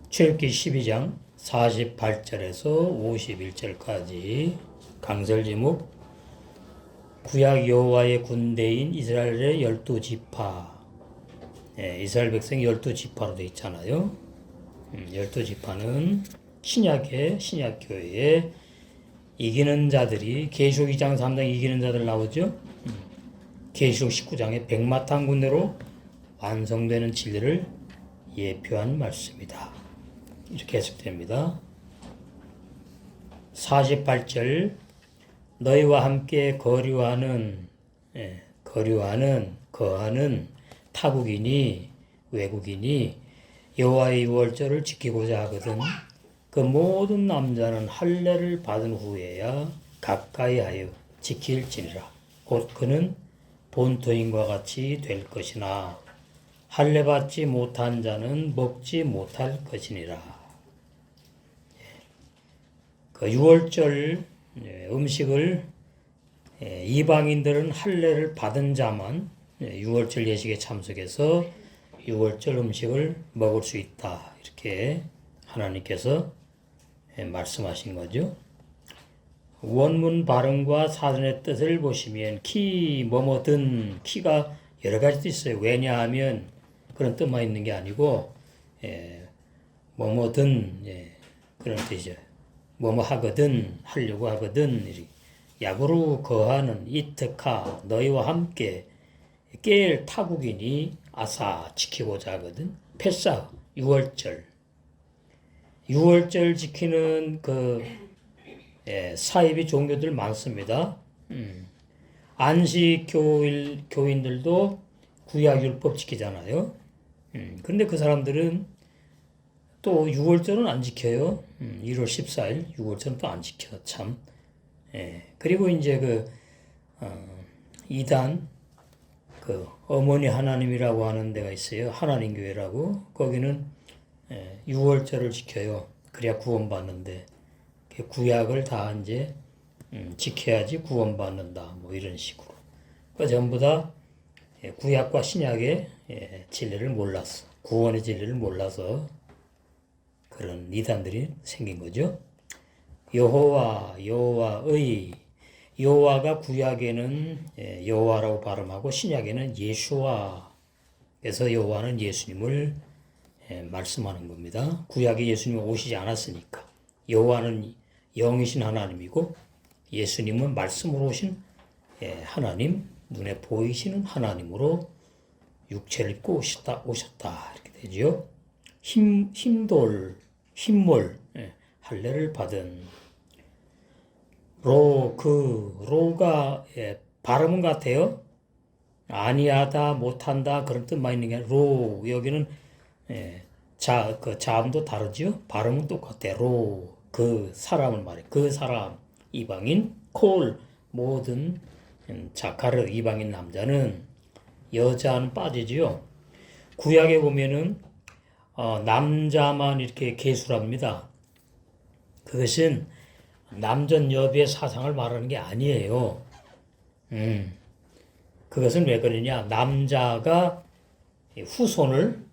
출애굽기 12장 48절에서 51절까지 강설 제목 구약 여호와의 군대인 이스라엘의 12지파. 이스라엘 백성이 12지파로 되어 있잖아요. 12지파는 신약교회에 이기는 자들이 계시록 2장 3장 이기는 자들 나오죠. 계시록 19장에 백마탄 군대로 완성되는 진리를 예표한 말씀이다. 이렇게 해석됩니다. 48절 너희와 함께 거하는 타국이니 외국인이 여호와의 유월절을 지키고자 하거든 그 모든 남자는 할례를 받은 후에야 가까이 하여 지킬지니라. 곧 그는 본토인과 같이 될 것이나 할례 받지 못한 자는 먹지 못할 것이니라. 그 유월절 음식을 이방인들은 할례를 받은 자만 유월절 예식에 참석해서 유월절 음식을 먹을 수 있다. 이렇게 하나님께서 말씀하신 거죠. 원문 발음과 사전의 뜻을 보시면 뭐뭐든 키가 여러 가지 뜻 있어요. 왜냐하면 그런 뜻만 있는 게 아니고 뭐뭐든 그런 뜻이죠. 뭐뭐 하거든 하려고 하거든 야구로 거하는 이특하 너희와 함께 깰 타국이니 아사 지키고자 하거든 패사 유월절 지키는 사이비 종교들 많습니다. 안식 교인들도 구약 율법 지키잖아요. 근데 그 사람들은 또 유월절은 안 지켜요. 1월 14일 유월절은 또 안 지켜 참. 그리고 이제 이단 어머니 하나님이라고 하는 데가 있어요. 하나님 교회라고. 거기는 유월절을 지켜요. 그래야 구원받는데 구약을 다 이제 지켜야지 구원받는다. 뭐 이런 식으로. 전부 다 구약과 신약의 진리를 몰랐어. 구원의 진리를 몰라서 그런 이단들이 생긴 거죠. 여호와가 구약에는 여호와라고 발음하고 신약에는 예수와. 그래서 여호와는 예수님을 말씀하는 겁니다. 구약에 예수님이 오시지 않았으니까. 여호와는 영이신 하나님이고 예수님은 말씀으로 오신 하나님, 눈에 보이시는 하나님으로 육체를 입고 오셨다. 이렇게 되죠. 힘몰, 할례를 받은 로가 발음은 같아요. 아니하다, 못한다 그런 뜻만 있는 게 아니라 여기는 자음도 다르죠. 발음은 똑같아요. 그 사람을 말해. 그 사람 이방인 모든 자카르 이방인 남자는 여자는 빠지지요. 구약에 보면은 남자만 이렇게 계수랍니다. 그것은 남전 여비의 사상을 말하는 게 아니에요. 그것은 왜 그러냐? 남자가 후손을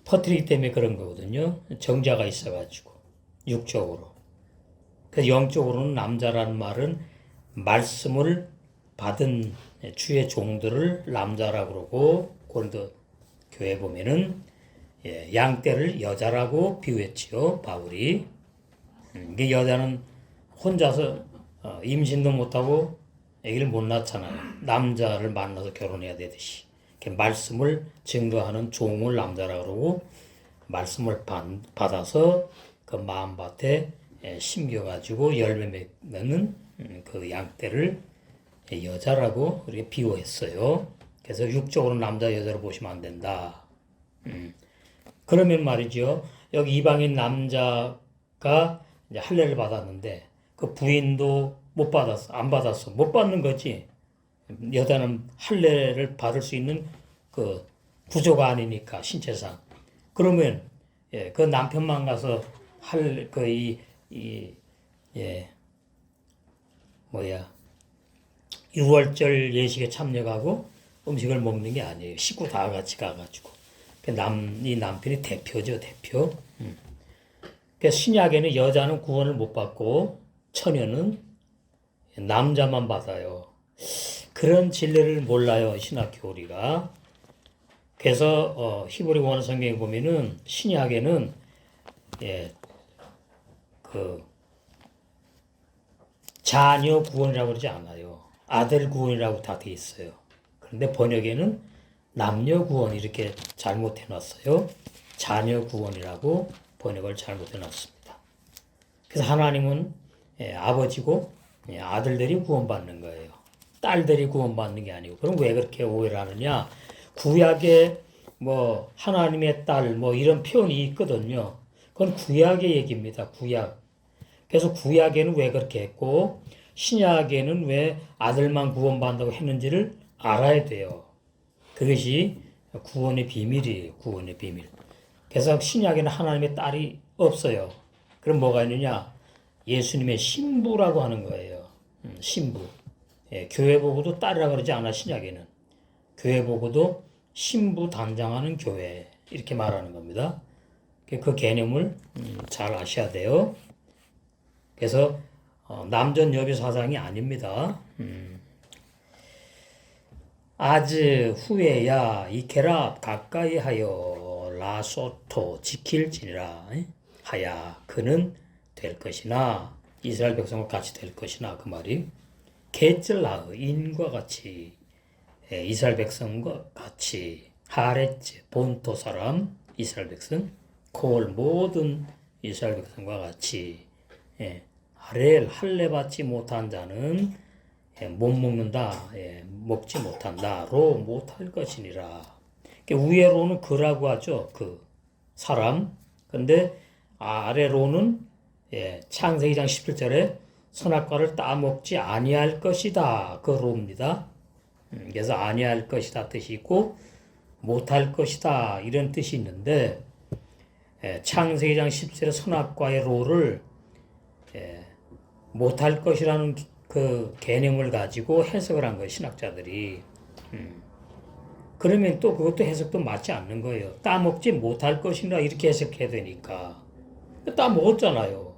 퍼뜨리기 때문에 그런 거거든요. 정자가 있어가지고 육적으로. 그래서 영적으로는 남자라는 말은 말씀을 받은 주의 종들을 남자라고 그러고 고린도 교회 보면은 양떼를 여자라고 비유했지요. 바울이. 이게 여자는 혼자서 임신도 못하고 아기를 못 낳잖아요. 남자를 만나서 결혼해야 되듯이. 말씀을 증거하는 종을 남자라고 그러고 말씀을 받아서 그 마음밭에 심겨가지고 열매 맺는 그 양떼를 여자라고 이렇게 비유했어요. 그래서 육적으로 남자 여자로 보시면 안 된다. 그러면 말이죠. 여기 이방인 남자가 이제 할례를 받았는데 그 부인도 못 받는 거지. 여자는 할례를 받을 수 있는 그 구조가 아니니까 신체상. 그러면 그 남편만 가서 유월절 예식에 참여하고 음식을 먹는 게 아니에요. 식구 다 같이 가가지고. 이 남편이 대표죠, 대표. 그러니까 신약에는 여자는 구원을 못 받고 처녀는 남자만 받아요. 그런 진리를 몰라요, 신학 교리가. 그래서 히브리 원어 성경에 보면은 신약에는 그 자녀 구원이라고 그러지 않아요. 아들 구원이라고 다 돼 있어요. 그런데 번역에는 남녀 구원 이렇게 잘못해 놨어요. 자녀 구원이라고 번역을 잘못해 놨습니다. 그래서 하나님은 아버지고 아들들이 구원받는 거예요. 딸들이 구원받는 게 아니고. 그럼 왜 그렇게 오해를 하느냐? 구약에 뭐 하나님의 딸 뭐 이런 표현이 있거든요. 그건 구약의 얘기입니다. 구약. 그래서 구약에는 왜 그렇게 했고 신약에는 왜 아들만 구원받는다고 했는지를 알아야 돼요. 그것이 구원의 비밀이에요. 구원의 비밀. 그래서 신약에는 하나님의 딸이 없어요. 그럼 뭐가 있느냐? 예수님의 신부라고 하는 거예요. 신부. 교회 보고도 딸이라고 그러지 않아, 신약에는. 교회 보고도 신부 단장하는 교회. 이렇게 말하는 겁니다. 그 개념을 잘 아셔야 돼요. 그래서 남전 여비 사상이 아닙니다. 아즈 후에야 이케라 가까이 하여 라소토 지킬지니라 하야 그는 될 것이나 이스라엘 백성과 같이 될 것이나 그 말이 게슬라의 인과 같이 이스라엘 백성과 같이 하렛즈 본토 사람 이스라엘 백성 콜 모든 이스라엘 백성과 같이 아렐 할례 받지 못한 자는 못 먹는다, 먹지 못한다, 로 못할 것이니라. 위에로는 그라고 하죠, 그 사람. 근데 아래로는 창세기 2장 17절에 선악과를 따먹지 아니할 것이다, 그 로입니다. 그래서 아니할 것이다 뜻이 있고 못할 것이다 이런 뜻이 있는데 창세기 2장 17절에 선악과의 로를 못할 것이라는 그 개념을 가지고 해석을 한 거예요, 신학자들이. 그러면 또 그것도 해석도 맞지 않는 거예요. 따먹지 못할 것이라 이렇게 해석해야 되니까. 따먹었잖아요.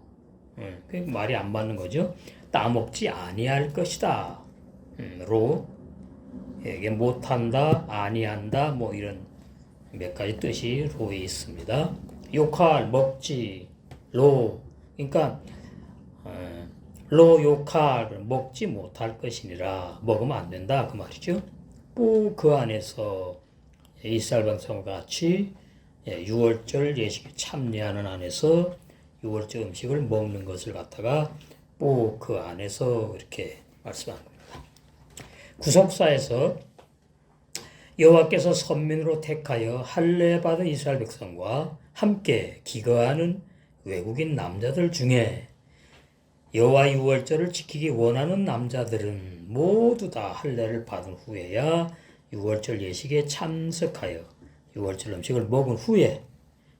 그 말이 안 맞는 거죠. 따먹지 아니할 것이다. 로. 이게 못한다, 아니한다, 뭐 이런 몇 가지 뜻이 로에 있습니다. 욕할, 먹지, 로. 그러니까, 로 욕할 먹지 못할 것이니라 먹으면 안 된다 그 말이죠. 또 그 안에서 이스라엘 백성과 같이 6월절 예식에 참여하는 안에서 6월절 음식을 먹는 것을 갖다가 또 그 안에서 이렇게 말씀한 겁니다. 구속사에서 여호와께서 선민으로 택하여 할례 받은 이스라엘 백성과 함께 기거하는 외국인 남자들 중에 여호와의 유월절을 지키기 원하는 남자들은 모두 다 할례를 받은 후에야 유월절 예식에 참석하여 유월절 음식을 먹은 후에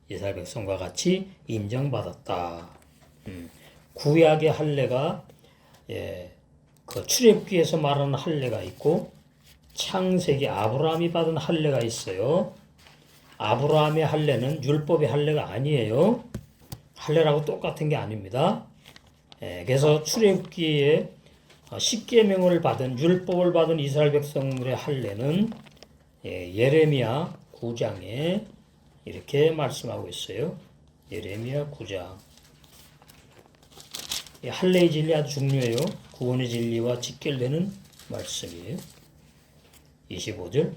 이스라엘 백성과 같이 인정받았다. 구약의 할례가 그 출애굽기에서 말하는 할례가 있고 창세기 아브라함이 받은 할례가 있어요. 아브라함의 할례는 율법의 할례가 아니에요. 할례라고 똑같은 게 아닙니다. 그래서 출애굽기에 10계명을 받은 율법을 받은 이스라엘 백성들의 할례는 예레미야 9장에 이렇게 말씀하고 있어요. 예레미야 9장. 할례의 진리 아주 중요해요. 구원의 진리와 직결되는 말씀이에요. 25절.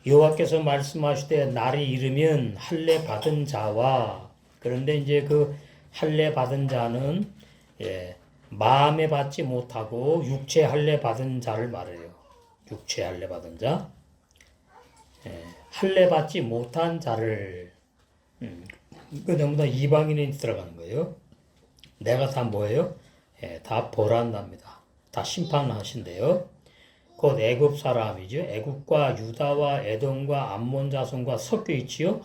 여호와께서 말씀하시되 날이 이르면 할례 받은 자와 그런데 이제 그 할례 받은 자는 마음에 받지 못하고 육체 할례 받은 자를 말해요. 육체 할례 받은 자, 할례 받지 못한 자를 그 전부 다 이방인에 들어가는 거예요. 내가 다 뭐예요? 다 벌한답니다. 다 심판하신대요. 곧 애굽 사람이죠. 애굽과 유다와 에돔과 암몬 자손과 섞여 있지요.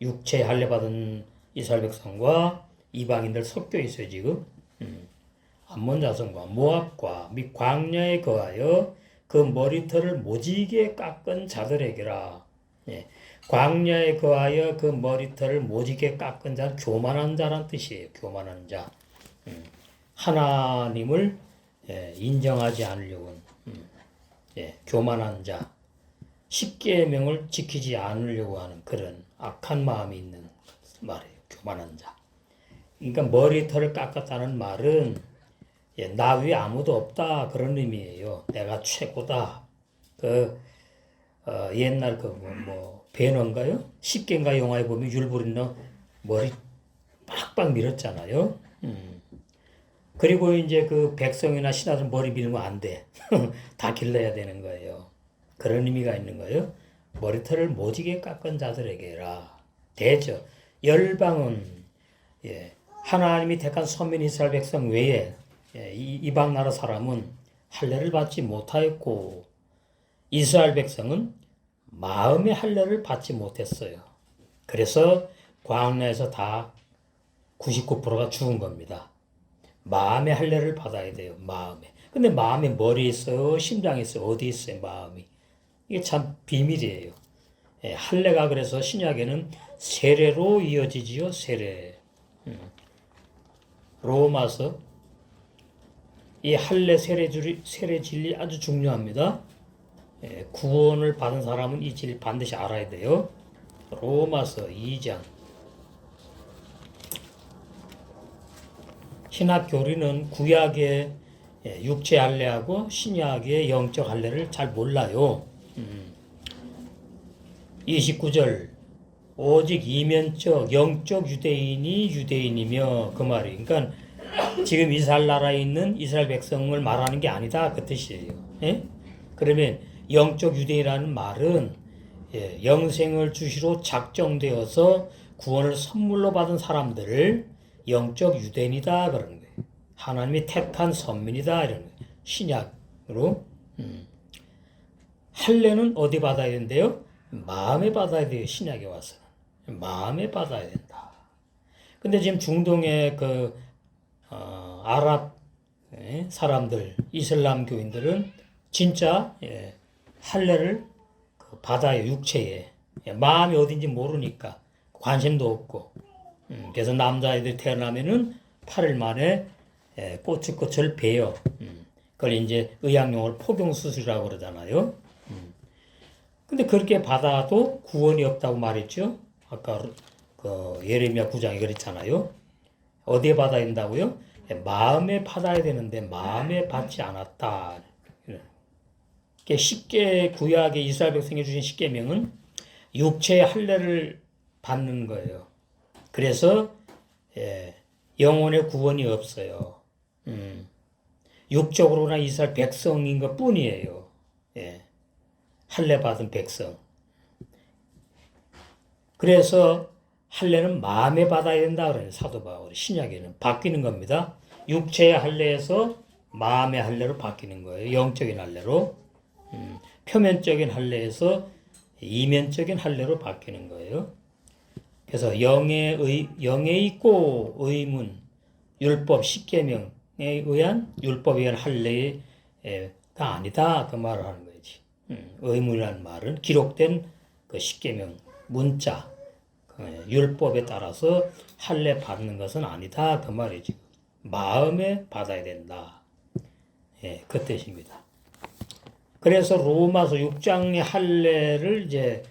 육체 할례 받은 이스라엘 백성과 이방인들 섞여 있어요 지금. 암몬 자손과 모압과 및 광야에 거하여 그 머리털을 모지게 깎은 자들에게라. 광야에 거하여 그 머리털을 모지게 깎은 자는 교만한 자란 뜻이에요. 교만한 자. 하나님을 인정하지 않으려고 하는 교만한 자. 십계명을 지키지 않으려고 하는 그런 악한 마음이 있는 말이에요. 교만한 자. 그러니까 머리털을 깎았다는 말은 나 위에 아무도 없다 그런 의미예요. 내가 최고다. 옛날 배너인가요? 십계인가 영화에 보면 율무리너 머리 빡빡 밀었잖아요. 그리고 이제 그 백성이나 신하들 머리 밀면 안 돼. 다 길러야 되는 거예요. 그런 의미가 있는 거예요. 머리털을 모지게 깎은 자들에게라. 대저 열방은 하나님이 택한 선민 이스라엘 백성 외에 이방 나라 사람은 할례를 받지 못하였고 이스라엘 백성은 마음의 할례를 받지 못했어요. 그래서 광야에서 다 99%가 죽은 겁니다. 마음의 할례를 받아야 돼요. 마음에. 근데 마음에 머리에 있어요? 심장에 있어요? 어디 있어요? 마음이. 이게 참 비밀이에요. 할례가 그래서 신약에는 세례로 이어지지요. 세례. 로마서 이 할례 세례 진리 아주 중요합니다. 구원을 받은 사람은 이 진리 반드시 알아야 돼요. 로마서 2장. 신학 교리는 구약의 육체 할례하고 신약의 영적 할례를 잘 몰라요. 29절 오직 이면적 영적 유대인이 유대인이며 그 말이 그러니까 지금 이스라엘 나라에 있는 이스라엘 백성을 말하는 게 아니다 그 뜻이에요. 그러면 영적 유대인이라는 말은 영생을 주시로 작정되어서 구원을 선물로 받은 사람들을 영적 유대인이다 그러는 거예요. 하나님이 택한 선민이다 이러는 거예요. 신약으로. 할례는 어디 받아야 된대요? 마음에 받아야 돼요. 신약에 와서. 마음에 받아야 된다. 근데 지금 중동의 아랍 사람들, 이슬람 교인들은 진짜 할례를 받아요. 육체에. 마음이 어딘지 모르니까 관심도 없고. 그래서 남자애들 태어나면은 8일 만에 꼬치꼬치를 베요. 그걸 이제 의학용어로 포경수술이라고 그러잖아요. 근데 그렇게 받아도 구원이 없다고 말했죠. 아까 예레미야 9장에 그랬잖아요. 어디에 받아야 된다고요? 마음에 받아야 되는데 마음에 받지 않았다. 쉽게 구약의 이스라엘 백성에 주신 십계명은 육체의 할례를 받는 거예요. 그래서 영혼의 구원이 없어요. 육적으로나 이스라엘 백성인 것 뿐이에요. 할례 받은 백성. 그래서 할례는 마음에 받아야 된다 그래요. 사도 바울이 신약에는 바뀌는 겁니다. 육체의 할례에서 마음의 할례로 바뀌는 거예요. 영적인 할례로. 표면적인 할례에서 이면적인 할례로 바뀌는 거예요. 그래서 영에 있고 의문, 율법, 십계명에 의한 율법에 의한 할례가 아니다 그 말을 하는 거지. 의문이라는 말은 기록된 그 십계명 문자, 율법에 따라서 할례 받는 것은 아니다 그 말이지. 마음에 받아야 된다. 그 뜻입니다. 그래서 로마서 6장의 할례를 이제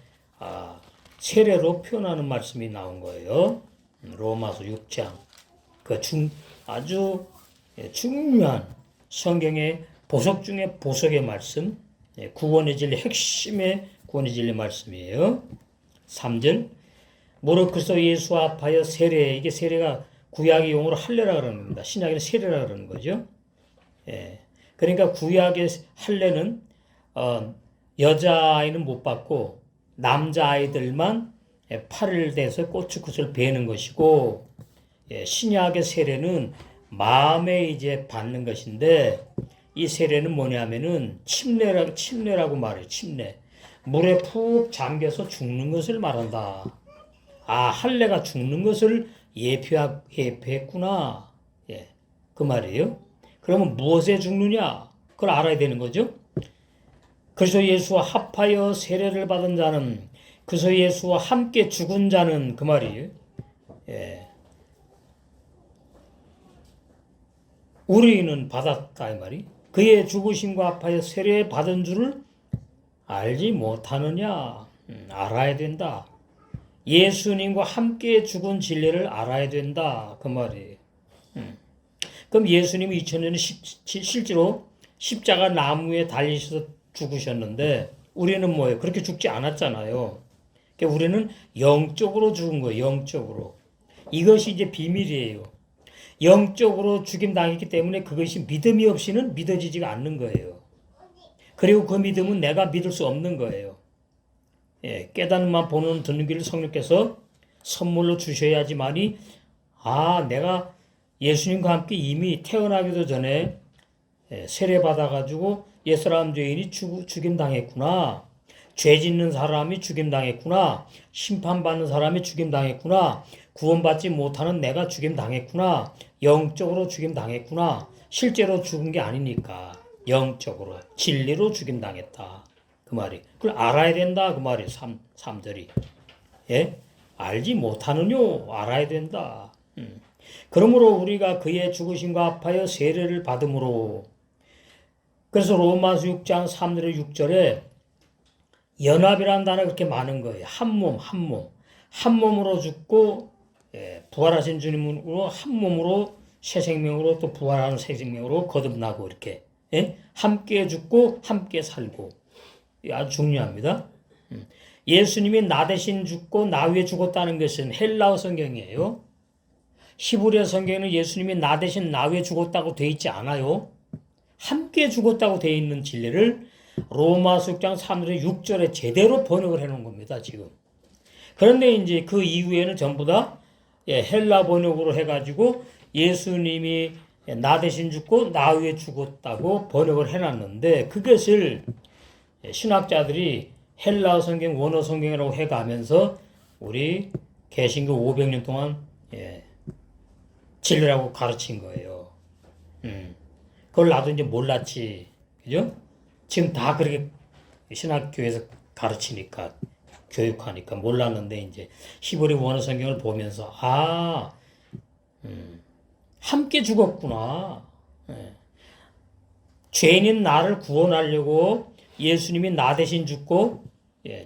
세례로 표현하는 말씀이 나온 거예요. 로마서 6장. 아주 중요한 성경의 보석 중에 보석의 말씀, 구원의 진리, 핵심의 구원의 진리 말씀이에요. 3절. 무릇 그리스도 예수 합하여 세례, 이게 세례가 구약의 용어로 할례라 그러는 겁니다. 신약에는 세례라 그러는 거죠. 그러니까 구약의 할례는 여자아이는 못 받고 남자아이들만 8일 돼서 꼬치굿을 베는 것이고 신약의 세례는 마음에 이제 받는 것인데 이 세례는 뭐냐면은 침례라고 말해요. 침례. 물에 푹 잠겨서 죽는 것을 말한다. 할례가 죽는 것을 예표했구나. 그 말이에요. 그러면 무엇에 죽느냐? 그걸 알아야 되는 거죠. 그래서 예수와 합하여 세례를 받은 자는 그래서 예수와 함께 죽은 자는 그 말이에요. 예. 우리는 받았다 이 말이. 그의 죽으심과 아파에 세례 받은 줄을 알지 못하느냐. 알아야 된다. 예수님과 함께 죽은 진리를 알아야 된다 그 말이에요. 그럼 예수님이 2000년에 실제로 십자가 나무에 달리셔서 죽으셨는데 우리는 뭐예요? 그렇게 죽지 않았잖아요. 그러니까 우리는 영적으로 죽은 거예요. 영적으로. 이것이 이제 비밀이에요. 영적으로 죽임 당했기 때문에 그것이 믿음이 없이는 믿어지지가 않는 거예요. 그리고 그 믿음은 내가 믿을 수 없는 거예요. 예, 깨닫는만 보는 듣는 길을 성령께서 선물로 주셔야지만이 내가 예수님과 함께 이미 태어나기도 전에 세례 받아가지고 옛사람 죄인이 죽임 당했구나. 죄 짓는 사람이 죽임 당했구나. 심판받는 사람이 죽임 당했구나. 구원받지 못하는 내가 죽임 당했구나. 영적으로 죽임 당했구나. 실제로 죽은 게 아니니까 영적으로 진리로 죽임 당했다. 그 말이. 그걸 알아야 된다. 그 말이 3절이. 예? 알지 못하느뇨. 알아야 된다. 그러므로 우리가 그의 죽으심과 합하여 세례를 받음으로 그래서 로마서 6장 3절에 6절에 연합이라는 단어가 그렇게 많은 거예요. 한 몸, 한 몸. 한 몸으로 죽고 부활하신 주님으로 한 몸으로 새 생명으로 또 부활하는 새 생명으로 거듭나고 이렇게 함께 죽고 함께 살고 아주 중요합니다. 예수님이 나 대신 죽고 나 위에 죽었다는 것은 헬라어 성경이에요. 히브리어 성경에는 예수님이 나 대신 나 위에 죽었다고 돼 있지 않아요. 함께 죽었다고 돼 있는 진리를 로마서 6장 3절에 6절에 제대로 번역을 해놓은 겁니다. 지금. 그런데 이제 그 이후에는 전부 다 헬라 번역으로 해가지고 예수님이 나 대신 죽고 나 위에 죽었다고 번역을 해놨는데 그것을 신학자들이 헬라 성경, 원어 성경이라고 해가면서 우리 개신교 500년 동안 진리라고 가르친 거예요. 그걸 나도 이제 몰랐지. 그죠? 지금 다 그렇게 신학교에서 가르치니까, 교육하니까 몰랐는데, 이제 히브리 원어 성경을 보면서, 함께 죽었구나. 죄인인 나를 구원하려고 예수님이 나 대신 죽고,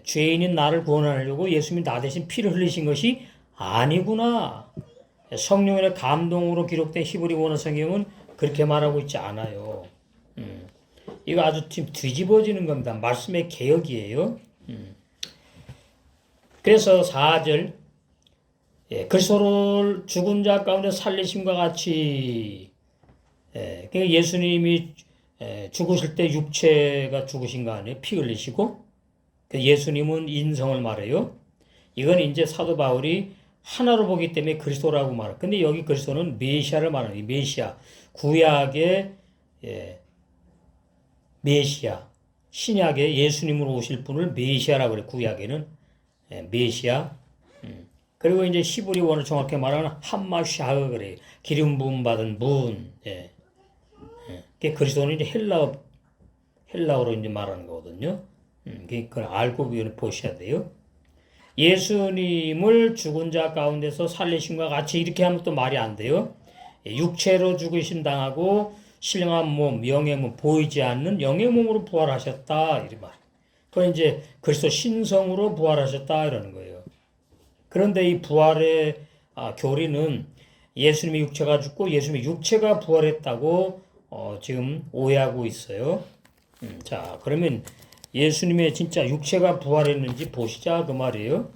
죄인인 나를 구원하려고 예수님이 나 대신 피를 흘리신 것이 아니구나. 성령의 감동으로 기록된 히브리 원어 성경은 그렇게 말하고 있지 않아요. 이거 아주 지금 뒤집어지는 겁니다. 말씀의 개혁이에요. 그래서 4절 그리스도를 죽은 자 가운데 살리심과 같이 그러니까 예수님이 죽으실 때 육체가 죽으신 거 아니에요? 피 흘리시고 예수님은 인성을 말해요. 이건 이제 사도 바울이 하나로 보기 때문에 그리스도라고 말해요. 근데 여기 그리스도는 메시아를 말하는 메시아 구약의 메시아 신약의 예수님으로 오실 분을 메시아라고 그래요. 구약에는 메시아. 그리고 이제 히브리 원을 정확히 말하면 함마샤흐 그래요. 기름 부음 받은 분. 그리스도는 이제 헬라어로 이제 말하는 거거든요. 그걸 알고 보셔야 돼요. 예수님을 죽은 자 가운데서 살리심과 같이 이렇게 하면 또 말이 안 돼요. 육체로 죽으심 당하고 신령한 몸, 영의 몸, 보이지 않는 영의 몸으로 부활하셨다. 이런 말. 그건 이제 그리스도 신성으로 부활하셨다. 이러는 거예요. 그런데 이 부활의 교리는 예수님의 육체가 죽고 예수님의 육체가 부활했다고 지금 오해하고 있어요. 자, 그러면 예수님의 진짜 육체가 부활했는지 보시자 그 말이에요.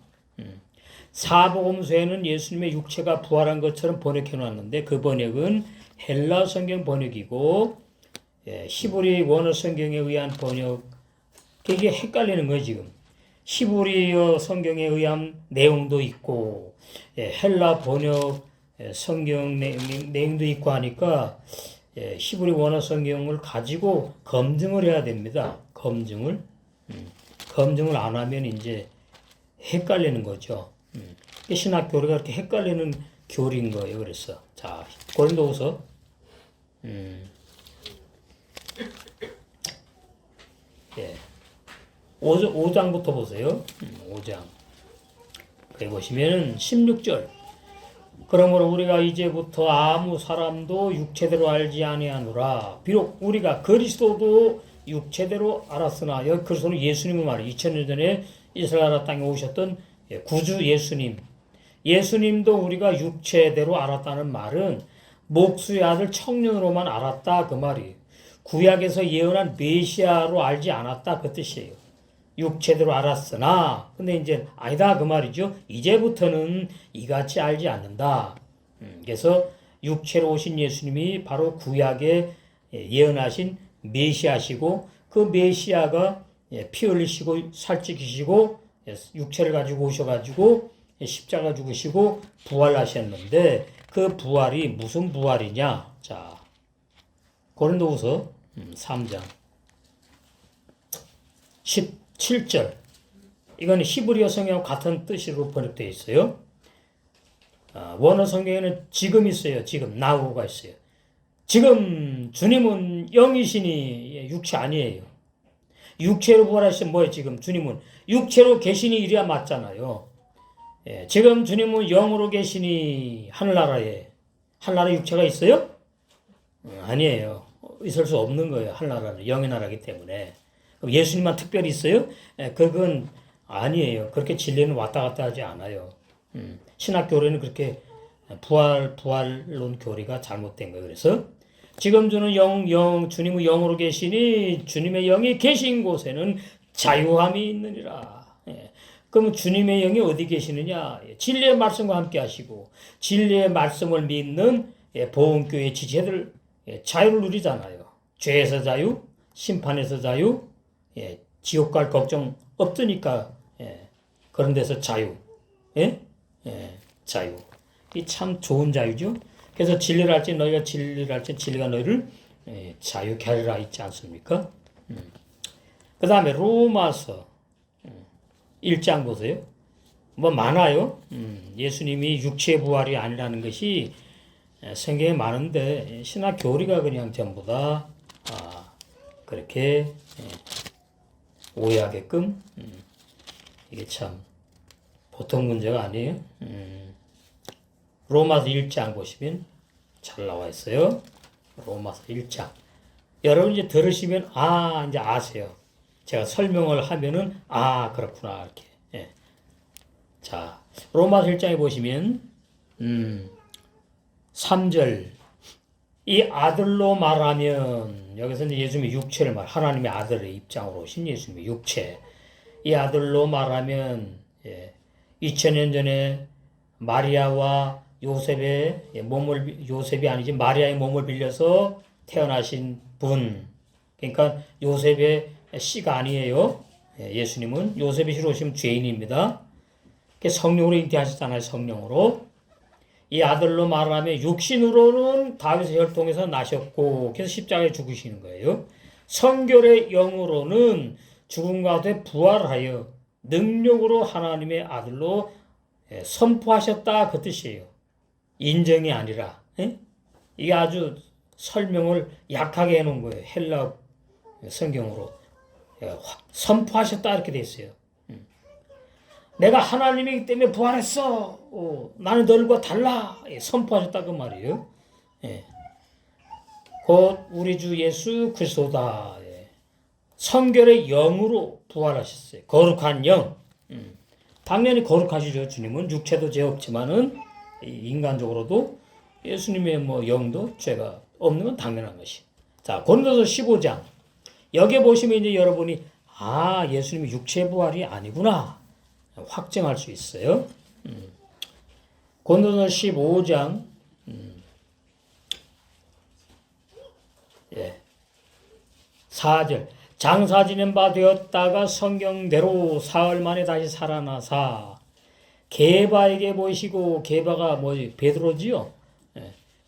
사복음서에는 예수님의 육체가 부활한 것처럼 번역해 놨는데 그 번역은 헬라 성경 번역이고 히브리 원어 성경에 의한 번역 이게 헷갈리는 거예요 지금. 히브리어 성경에 의한 내용도 있고 헬라 번역 성경 내용도 있고 하니까 히브리 원어 성경을 가지고 검증을 해야 됩니다. 검증을 안 하면 이제 헷갈리는 거죠. 신학 교리가 이렇게 헷갈리는 교리인 거예요. 그래서 자 고린도후서 5장부터 보세요. 5장. 거기 보시면은 16절. 그러므로 우리가 이제부터 아무 사람도 육체대로 알지 아니하노라. 비록 우리가 그리스도도 육체대로 알았으나, 여기 그리스도는 예수님의 말이에요. 2000년 전에 이스라엘 땅에 오셨던 구주 예수님. 예수님도 우리가 육체대로 알았다는 말은 목수의 아들 청년으로만 알았다 그 말이에요. 구약에서 예언한 메시아로 알지 않았다 그 뜻이에요. 육체대로 알았으나, 근데 이제 아니다 그 말이죠. 이제부터는 이같이 알지 않는다. 그래서 육체로 오신 예수님이 바로 구약에 예언하신 메시아시고, 그 메시아가 피 흘리시고 살찌기시고 육체를 가지고 오셔가지고 십자가 죽으시고 부활하셨는데, 그 부활이 무슨 부활이냐? 자, 고린도후서 3장 17절. 이건 히브리어 성경하고 같은 뜻으로 번역되어 있어요. 원어 성경에는 지금 있어요. 지금 now가 있어요. 지금 주님은 영이시니 육체 아니에요. 육체로 부활하시면 뭐예요? 지금 주님은 육체로 계시니 이래야 맞잖아요. 지금 주님은 영으로 계시니 하늘나라에. 하늘나라에 육체가 있어요? 아니에요. 있을 수 없는 거예요. 하늘나라는 영의 나라이기 때문에. 그럼 예수님만 특별히 있어요? 그건 아니에요. 그렇게 진리는 왔다 갔다 하지 않아요. 신학 교리는 그렇게 부활론 교리가 잘못된 거예요. 그래서 지금 주는 주님의 영으로 계시니 주님의 영이 계신 곳에는 자유함이 있느니라. 그럼 주님의 영이 어디 계시느냐? 진리의 말씀과 함께 하시고 진리의 말씀을 믿는 보험교회 지체들 자유를 누리잖아요. 죄에서 자유, 심판에서 자유, 지옥 갈 걱정 없으니까 그런 데서 자유. 자유. 이 참 좋은 자유죠. 그래서 진리를 할지 너희가 진리를 할지 진리가 너희를 자유케 하리라 있지 않습니까? 그 다음에 로마서 1장 보세요. 뭐 많아요. 예수님이 육체의 부활이 아니라는 것이 성경에 많은데 신학 교리가 그냥 전부 다 그렇게 오해하게끔 이게 참 보통 문제가 아니에요. 로마서 1장 보시면 잘 나와 있어요. 로마서 1장. 여러분 이제 들으시면 이제 아세요. 제가 설명을 하면은 그렇구나 이렇게. 자, 로마서 1장에 보시면 3절. 이 아들로 말하면, 여기서 이제 예수님의 육체를 하나님의 아들의 입장으로 오신 예수님의 육체. 이 아들로 말하면 2000년 전에 마리아와 요셉이 아니지 마리아의 몸을 빌려서 태어나신 분. 그러니까 요셉의 씨가 아니에요. 예수님은 요셉의 씨로 오시면 죄인입니다. 성령으로 잉태하셨잖아요. 성령으로. 이 아들로 말하면 육신으로는 다윗의 혈통에서 나셨고, 그래서 십자가에 죽으시는 거예요. 성결의 영으로는 죽은 가운데 부활하여 능력으로 하나님의 아들로 선포하셨다 그 뜻이에요. 인정이 아니라. 이게 아주 설명을 약하게 해놓은 거예요. 헬라 성경으로. 선포하셨다 이렇게 돼 있어요. 내가 하나님이기 때문에 부활했어. 나는 너희과 달라. 선포하셨다 그 말이에요. 곧 우리 주 예수 그리스도다. 성결의 영으로 부활하셨어요. 거룩한 영. 당연히 거룩하시죠. 주님은 육체도 죄 없지만은 인간적으로도 예수님의 영도 죄가 없는 건 당연한 것이. 자, 고린도서 15장. 여기 보시면 이제 여러분이 예수님이 육체 부활이 아니구나 확증할 수 있어요. 고린도서 15장 4절. 장사 지낸 바 되었다가 성경대로 사흘 만에 다시 살아나사 게바에게 보이시고, 게바가 뭐지? 베드로지요.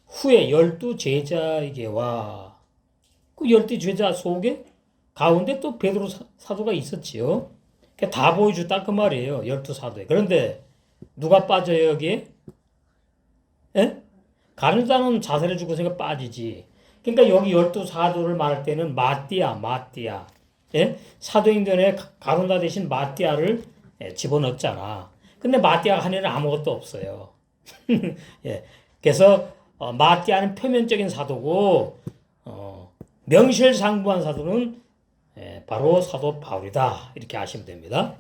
후에 12 제자에게 와. 그 12 제자 속에 가운데 또 베드로 사도가 있었지요. 다 보여줬다 그 말이에요. 12 사도에. 그런데 누가 빠져요 여기에? 가는 자는 자살해주고 생각 빠지지. 그러니까 여기 12 사도를 말할 때는 마띠아. 사도행전에 가론다 대신 마띠아를 집어넣었잖아. 근데 마띠아가 하는 일은 아무것도 없어요. 예. 그래서 마띠아는 표면적인 사도고 명실상부한 사도는 바로 사도 바울이다. 이렇게 아시면 됩니다.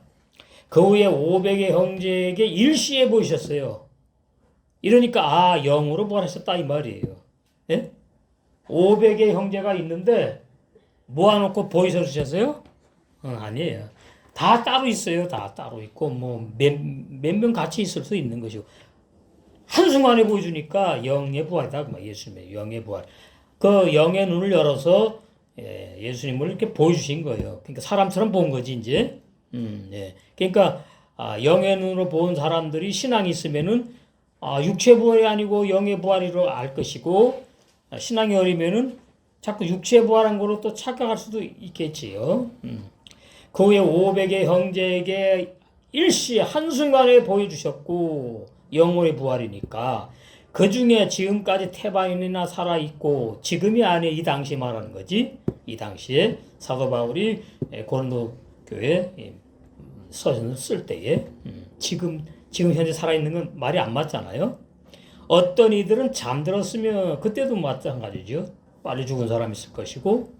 그 후에 500의 형제에게 일시에 보이셨어요. 이러니까 영으로 부활하셨다 이 말이에요. 예? 500의 형제가 있는데 모아놓고 보이셨어요? 아니에요. 다 따로 있어요. 다 따로 있고 몇 명 같이 있을 수 있는 것이고 한순간에 보여주니까 영의 부활이다. 예수님의 영의 부활. 그 영의 눈을 열어서 예수님을 이렇게 보여주신 거예요. 그러니까 사람처럼 본 거지 이제. 예. 그러니까 영의 눈으로 본 사람들이 신앙이 있으면은 육체 부활이 아니고 영의 부활이로 알 것이고 신앙이 어리면은 자꾸 육체 부활한 거로 또 착각할 수도 있겠지요. 그 후에 500의 형제에게 일시 한순간에 보여주셨고 영혼의 부활이니까 그 중에 지금까지 태반인이나 살아있고 지금이 아니에요. 이 당시 말하는 거지. 이 당시에 사도 바울이 고린도 교회 서신을 쓸 때에 지금 현재 살아있는 건 말이 안 맞잖아요. 어떤 이들은 잠들었으면 그때도 마찬가지죠. 빨리 죽은 사람이 있을 것이고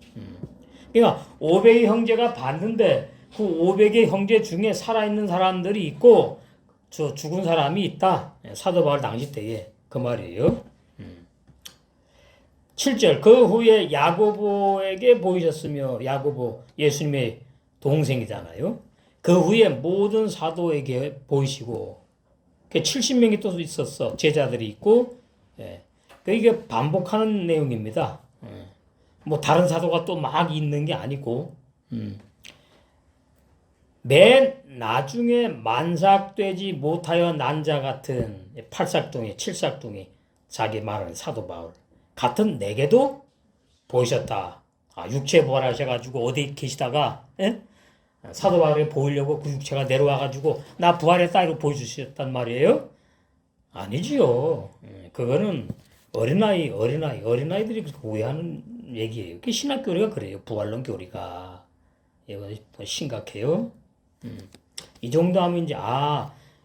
그러니까 500의 형제가 봤는데 그 500의 형제 중에 살아있는 사람들이 있고 저 죽은 사람이 있다. 사도 바울 당시 때에 그 말이에요. 7절 그 후에 야고보에게 보이셨으며 야고보 예수님의 동생이잖아요. 그 후에 모든 사도에게 보이시고 70명이 또 있었어. 제자들이 있고 이게 반복하는 내용입니다. 뭐 다른 사도가 또 막 있는 게 아니고 맨 나중에 만삭되지 못하여 난 자 같은 8삭둥이 7삭둥이 자기 말하는 사도 바울 같은 내게도 보이셨다. 육체 부활하셔가지고 어디 계시다가 사도 바울에 보이려고 그 육체가 내려와가지고 나 부활했다 이러고 보여주셨단 말이에요? 아니지요. 그거는 어린아이들이 그렇게 오해하는 얘기예요. 그 신학교리가 그래요. 부활론 교리가. 이거 심각해요. 이 정도 하면 이제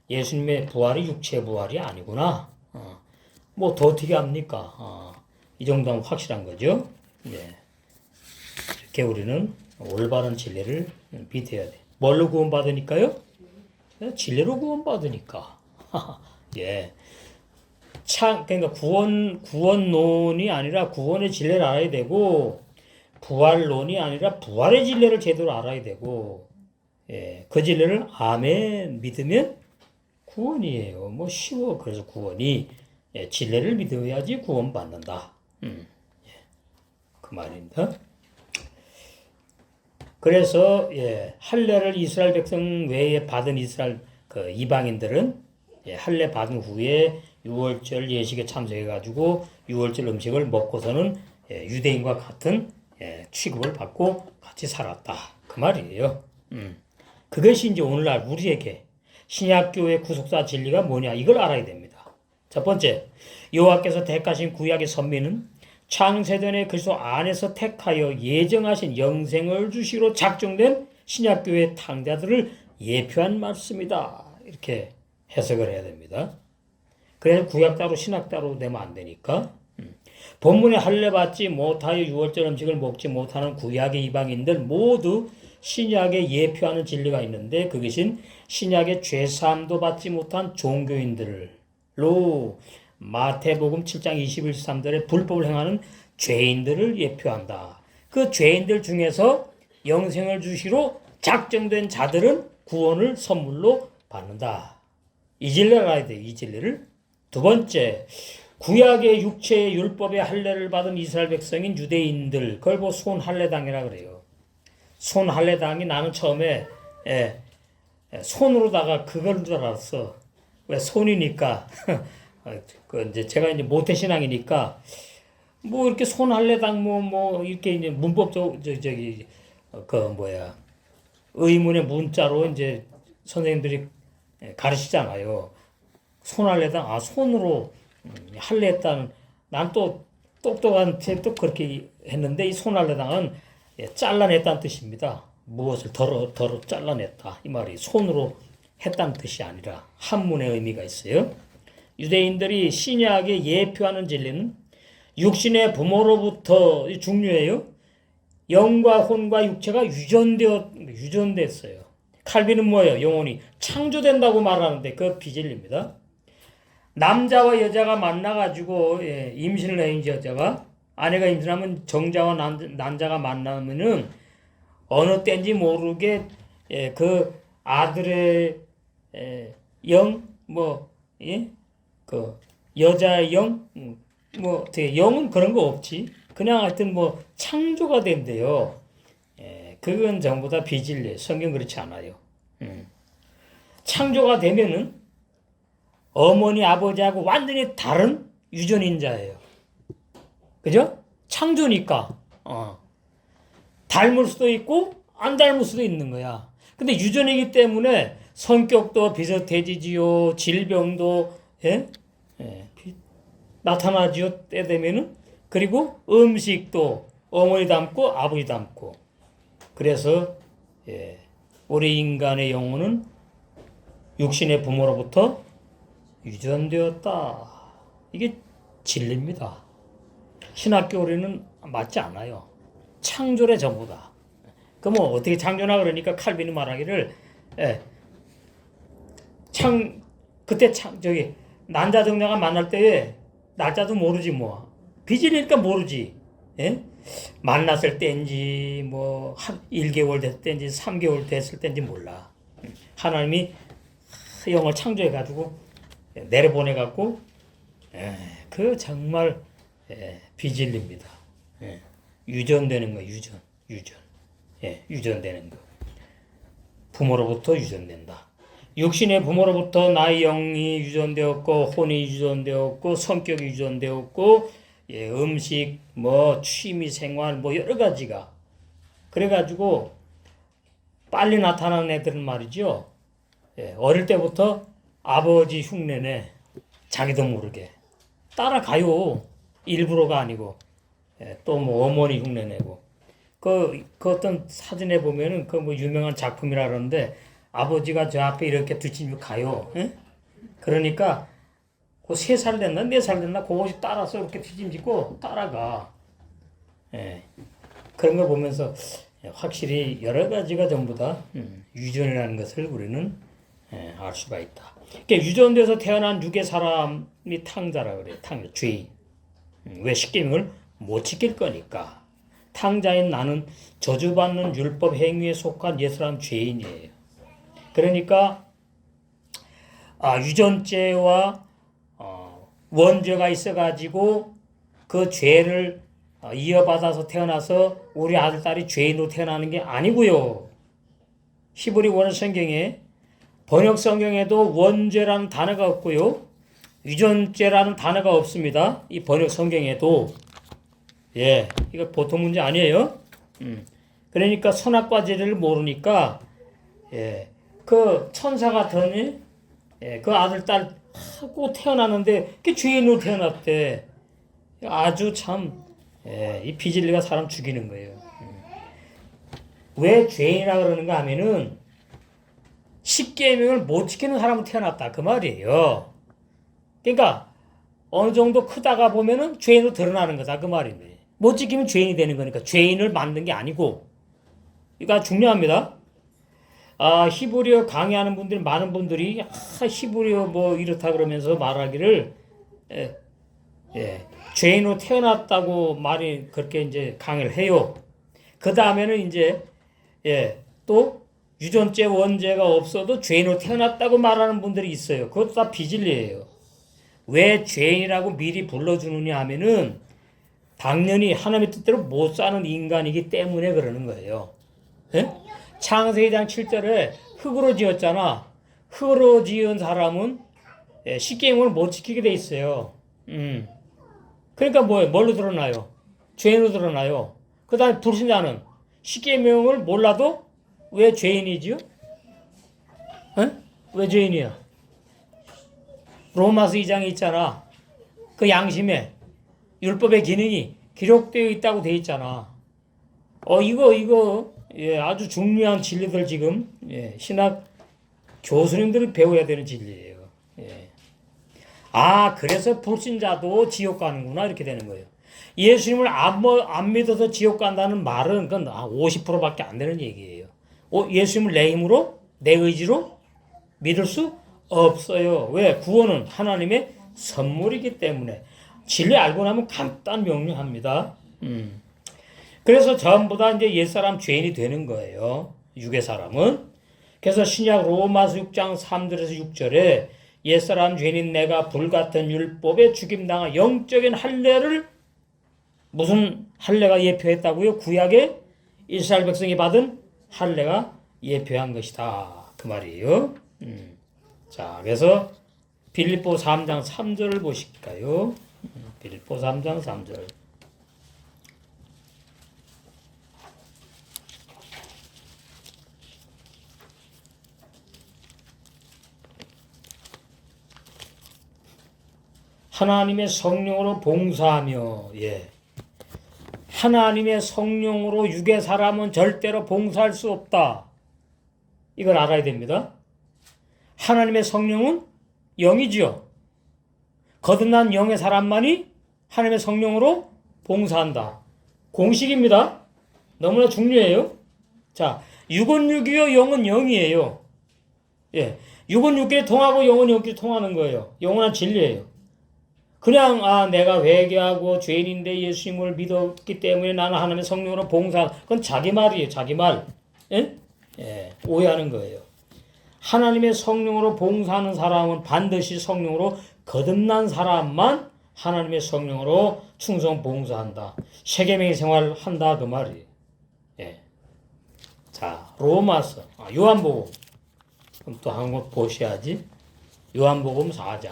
예수님의 부활이 육체 부활이 아니구나. 뭐 더 어떻게 합니까? 이 정도 하면 확실한 거죠. 이렇게 우리는 올바른 진리를 믿어야 돼. 뭘로 구원받으니까요? 진리로 구원받으니까. 예. 그러니까 구원론이 아니라 구원의 진리를 알아야 되고, 부활론이 아니라 부활의 진리를 제대로 알아야 되고, 그 진리를 아멘 믿으면 구원이에요. 뭐 쉬워. 그래서 구원이 진리를 믿어야지 구원받는다. 그 말입니다. 그래서 할례를 이스라엘 백성 외에 받은 이스라엘 그 이방인들은 할례 받은 후에 유월절 예식에 참석해가지고 유월절 음식을 먹고서는 유대인과 같은 취급을 받고 같이 살았다. 그 말이에요. 그것이 이제 오늘날 우리에게 신약교회 구속사 진리가 뭐냐 이걸 알아야 됩니다. 첫 번째, 여호와께서 택하신 구약의 선민은 창세전에 그리스도 안에서 택하여 예정하신 영생을 주시로 작정된 신약교회 탕자들을 예표한 말씀이다. 이렇게 해석을 해야 됩니다. 그래서 구약 따로 신약 따로 되면 안 되니까. 본문에 할례 받지 못하여 유월절 음식을 먹지 못하는 구약의 이방인들 모두 신약에 예표하는 진리가 있는데 그것은 신약의 죄사함도 받지 못한 종교인들로 마태복음 7장 21-23절에 불법을 행하는 죄인들을 예표한다. 그 죄인들 중에서 영생을 주시로 작정된 자들은 구원을 선물로 받는다. 이 진리를 알아야 돼요. 이 진리를. 두 번째, 구약의 육체의 율법의 할례를 받은 이스라엘 백성인 유대인들 그걸 보고 손할례당이라 그래요. 손할례당이 나는 처음에 손으로다가 그걸 줄 알았어. 왜 손이니까 이제 제가 이제 모태신앙이니까 뭐 이렇게 손할례당 뭐 이렇게 이제 문법적 의문의 문자로 이제 선생님들이 가르치잖아요. 손할례당 손으로 할례했다는 난 또 똑똑한 또 그렇게 했는데 이 손할례당은 잘라냈다는 뜻입니다. 무엇을 덜어 잘라냈다 이 말이 손으로 했다는 뜻이 아니라 한문의 의미가 있어요. 유대인들이 신약에 예표하는 진리는 육신의 부모로부터 중요해요. 영과 혼과 육체가 유전됐어요. 칼빈은 뭐예요? 영혼이 창조된다고 말하는데 그 비진리입니다. 남자와 여자가 만나가지고 임신을 해 여자가 아내가 임신하면 정자와 난자가 만나면은 어느 때인지 모르게 그 아들의 그 여자의 어떻게 영은 그런 거 없지. 그냥 하여튼 창조가 된대요. 그건 전부 다 비진리예요. 성경 그렇지 않아요. 창조가 되면은 어머니 아버지하고 완전히 다른 유전인자예요. 그죠? 창조니까 닮을 수도 있고 안 닮을 수도 있는 거야. 근데 유전이기 때문에 성격도 비슷해지지요. 질병도 나타나지요. 때 되면은. 그리고 음식도 어머니 닮고 아버지 닮고. 그래서 우리 인간의 영혼은 육신의 부모로부터 유전되었다. 이게 진리입니다. 신학교리는 맞지 않아요. 창조의 전부다. 그럼 어떻게 창조나 그러니까 칼빈이 말하기를 그때 난자 정자가 만날 때에 날짜도 모르지 뭐. 비질이니까 모르지. 만났을 때인지 한 1개월 됐을 때인지 3개월 됐을 때인지 몰라. 하나님이 영을 창조해 가지고 내려보내 갖고 그 정말 비진리입니다. 유전되는 거 유전. 유전되는 거. 부모로부터 유전된다. 육신의 부모로부터 나의 영이 유전되었고 혼이 유전되었고 성격이 유전되었고 음식 취미 생활 여러 가지가 그래가지고 빨리 나타나는 애들은 말이죠. 어릴 때부터 아버지 흉내내 자기도 모르게 따라가요. 일부러가 아니고 또 어머니 흉내내고 그 어떤 사진에 보면은 유명한 작품이라 그러는데 아버지가 저 앞에 이렇게 뒷짐지고 가요. 그러니까 그 3살 됐나 4살 됐나 그것이 따라서 이렇게 뒷짐지고 따라가. 그런 거 보면서 확실히 여러 가지가 전부 다 유전이라는 것을 우리는 알 수가 있다. 그러니까 유전돼서 태어난 육의 사람이 탕자라 그래요. 죄인. 왜 십계명을 못 지킬 거니까. 탕자인 나는 저주받는 율법 행위에 속한 옛사람 죄인이에요. 그러니까 유전죄와 원죄가 있어가지고 그 죄를 이어받아서 태어나서 우리 아들 딸이 죄인으로 태어나는 게 아니고요. 히브리 원어 성경에 번역 성경에도 원죄라는 단어가 없고요. 유전죄라는 단어가 없습니다. 이 번역 성경에도. 이거 보통 문제 아니에요. 그러니까 선악과 죄를 모르니까 그 천사 같으니 그 아들 딸 하고 태어나는데 그 죄인으로 태어났대. 아주 참 이 비진리가 사람 죽이는 거예요. 왜 죄인이라 그러는가 하면은 십계명을 못 지키는 사람으로 태어났다 그 말이에요. 그러니까 어느 정도 크다가 보면은 죄인으로 드러나는 거다 그 말입니다. 못 지키면 죄인이 되는 거니까 죄인을 만든 게 아니고. 이거 중요합니다. 히브리어 강의하는 분들이 많은 분들이 히브리어 이렇다 그러면서 말하기를 죄인으로 태어났다고 말이 그렇게 이제 강의를 해요. 그 다음에는 이제 또 유전죄 원죄가 없어도 죄인으로 태어났다고 말하는 분들이 있어요. 그것도 다 비진리예요. 왜 죄인이라고 미리 불러주느냐 하면은 당연히 하나님의 뜻대로 못 사는 인간이기 때문에 그러는 거예요. 창세기 2장 7절에 흙으로 지었잖아. 흙으로 지은 사람은 십계명을 못 지키게 돼 있어요. 그러니까 뭘로 드러나요? 죄인으로 드러나요. 그 다음에 불신자는 십계명을 몰라도 왜 죄인이지요? 왜 죄인이야? 로마서 2장에 있잖아. 그 양심에 율법의 기능이 기록되어 있다고 돼 있잖아. 이거 아주 중요한 진리들 지금 신학 교수님들이 배워야 되는 진리예요. 예. 아, 그래서 불신자도 지옥 가는구나 이렇게 되는 거예요. 예수님을 안 믿어서 지옥 간다는 말은 그건 50%밖에 안 되는 얘기예요. 예수님을 내 힘으로, 내 의지로 믿을 수 없어요. 왜? 구원은 하나님의 선물이기 때문에. 진리 알고 나면 간단 명료합니다. 그래서 전부 다 이제 옛사람 죄인이 되는 거예요. 육의 사람은. 그래서 신약 로마서 6장 3절에서 6절에 옛사람 죄인인 내가 불같은 율법에 죽임당한 영적인 할례를 무슨 할례가 예표했다고요? 구약의 이스라엘 백성이 받은 할례가 예표한 것이다. 그 말이에요. 자, 그래서 빌립보 3장 3절을 보실까요? 빌립보 3장 3절. 하나님의 성령으로 봉사하며, 예. 하나님의 성령으로 육의 사람은 절대로 봉사할 수 없다. 이걸 알아야 됩니다. 하나님의 성령은 영이지요. 거듭난 영의 사람만이 하나님의 성령으로 봉사한다. 공식입니다. 너무나 중요해요. 자, 육은 육이요, 영은 영이에요. 예. 육은 육끼리 통하고 영은 영끼리 통하는 거예요. 영원한 진리예요. 그냥 내가 회개하고 죄인인데 예수님을 믿었기 때문에 나는 하나님의 성령으로 봉사. 그건 자기 말이에요. 자기 말. 예? 예, 오해하는 거예요. 하나님의 성령으로 봉사하는 사람은 반드시 성령으로 거듭난 사람만 하나님의 성령으로 충성 봉사한다. 세계명의 생활을 한다 그 말이에요. 예. 자, 로마서, 요한복음. 그럼 또 한 번 보셔야지. 요한복음 4장.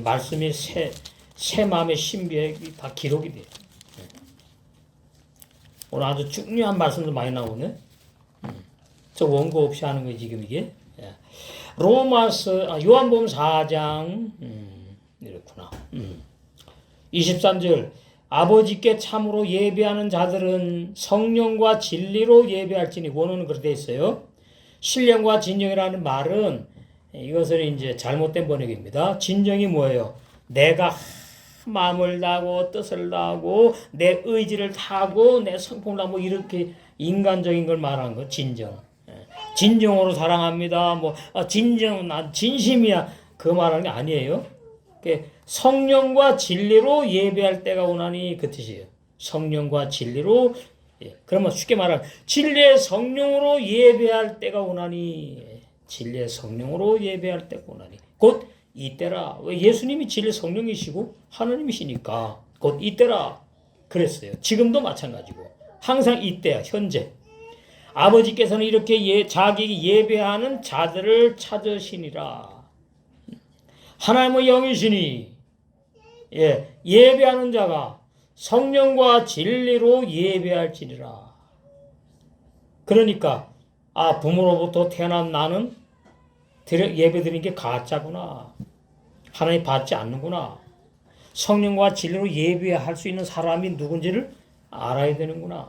말씀이 새 마음의 신비에 다 기록이 돼요. 오늘 아주 중요한 말씀도 많이 나오네. 저 원고 없이 하는 거예요, 지금 이게. 요한복음 4장, 이렇구나. 23절. 아버지께 참으로 예배하는 자들은 성령과 진리로 예배할지니, 원어는 그렇게 돼 있어요. 신령과 진정이라는 말은 이것은 이제 잘못된 번역입니다. 진정이 뭐예요? 내가 마음을 다하고 뜻을 다하고 내 의지를 다하고 내 성품을 다하고 이렇게 인간적인 걸 말하는 거 진정. 진정으로 사랑합니다. 진정 난 진심이야. 그 말하는 게 아니에요. 성령과 진리로 예배할 때가 오나니 그 뜻이에요. 성령과 진리로. 그러면 쉽게 말하면 진리의 성령으로 예배할 때가 오나니. 진리의 성령으로 예배할 때가 오나니 곧 이때라. 왜? 예수님이 진리의 성령이시고 하나님이시니까 곧 이때라 그랬어요. 지금도 마찬가지고 항상 이때야. 현재 아버지께서는 이렇게 자기 예배하는 자들을 찾으시니라. 하나님의 영이시니 예배하는 자가 성령과 진리로 예배할지니라. 그러니까 부모로부터 태어난 나는 예배 드리는 게 가짜구나. 하나님 받지 않는구나. 성령과 진리로 예배할 수 있는 사람이 누군지를 알아야 되는구나.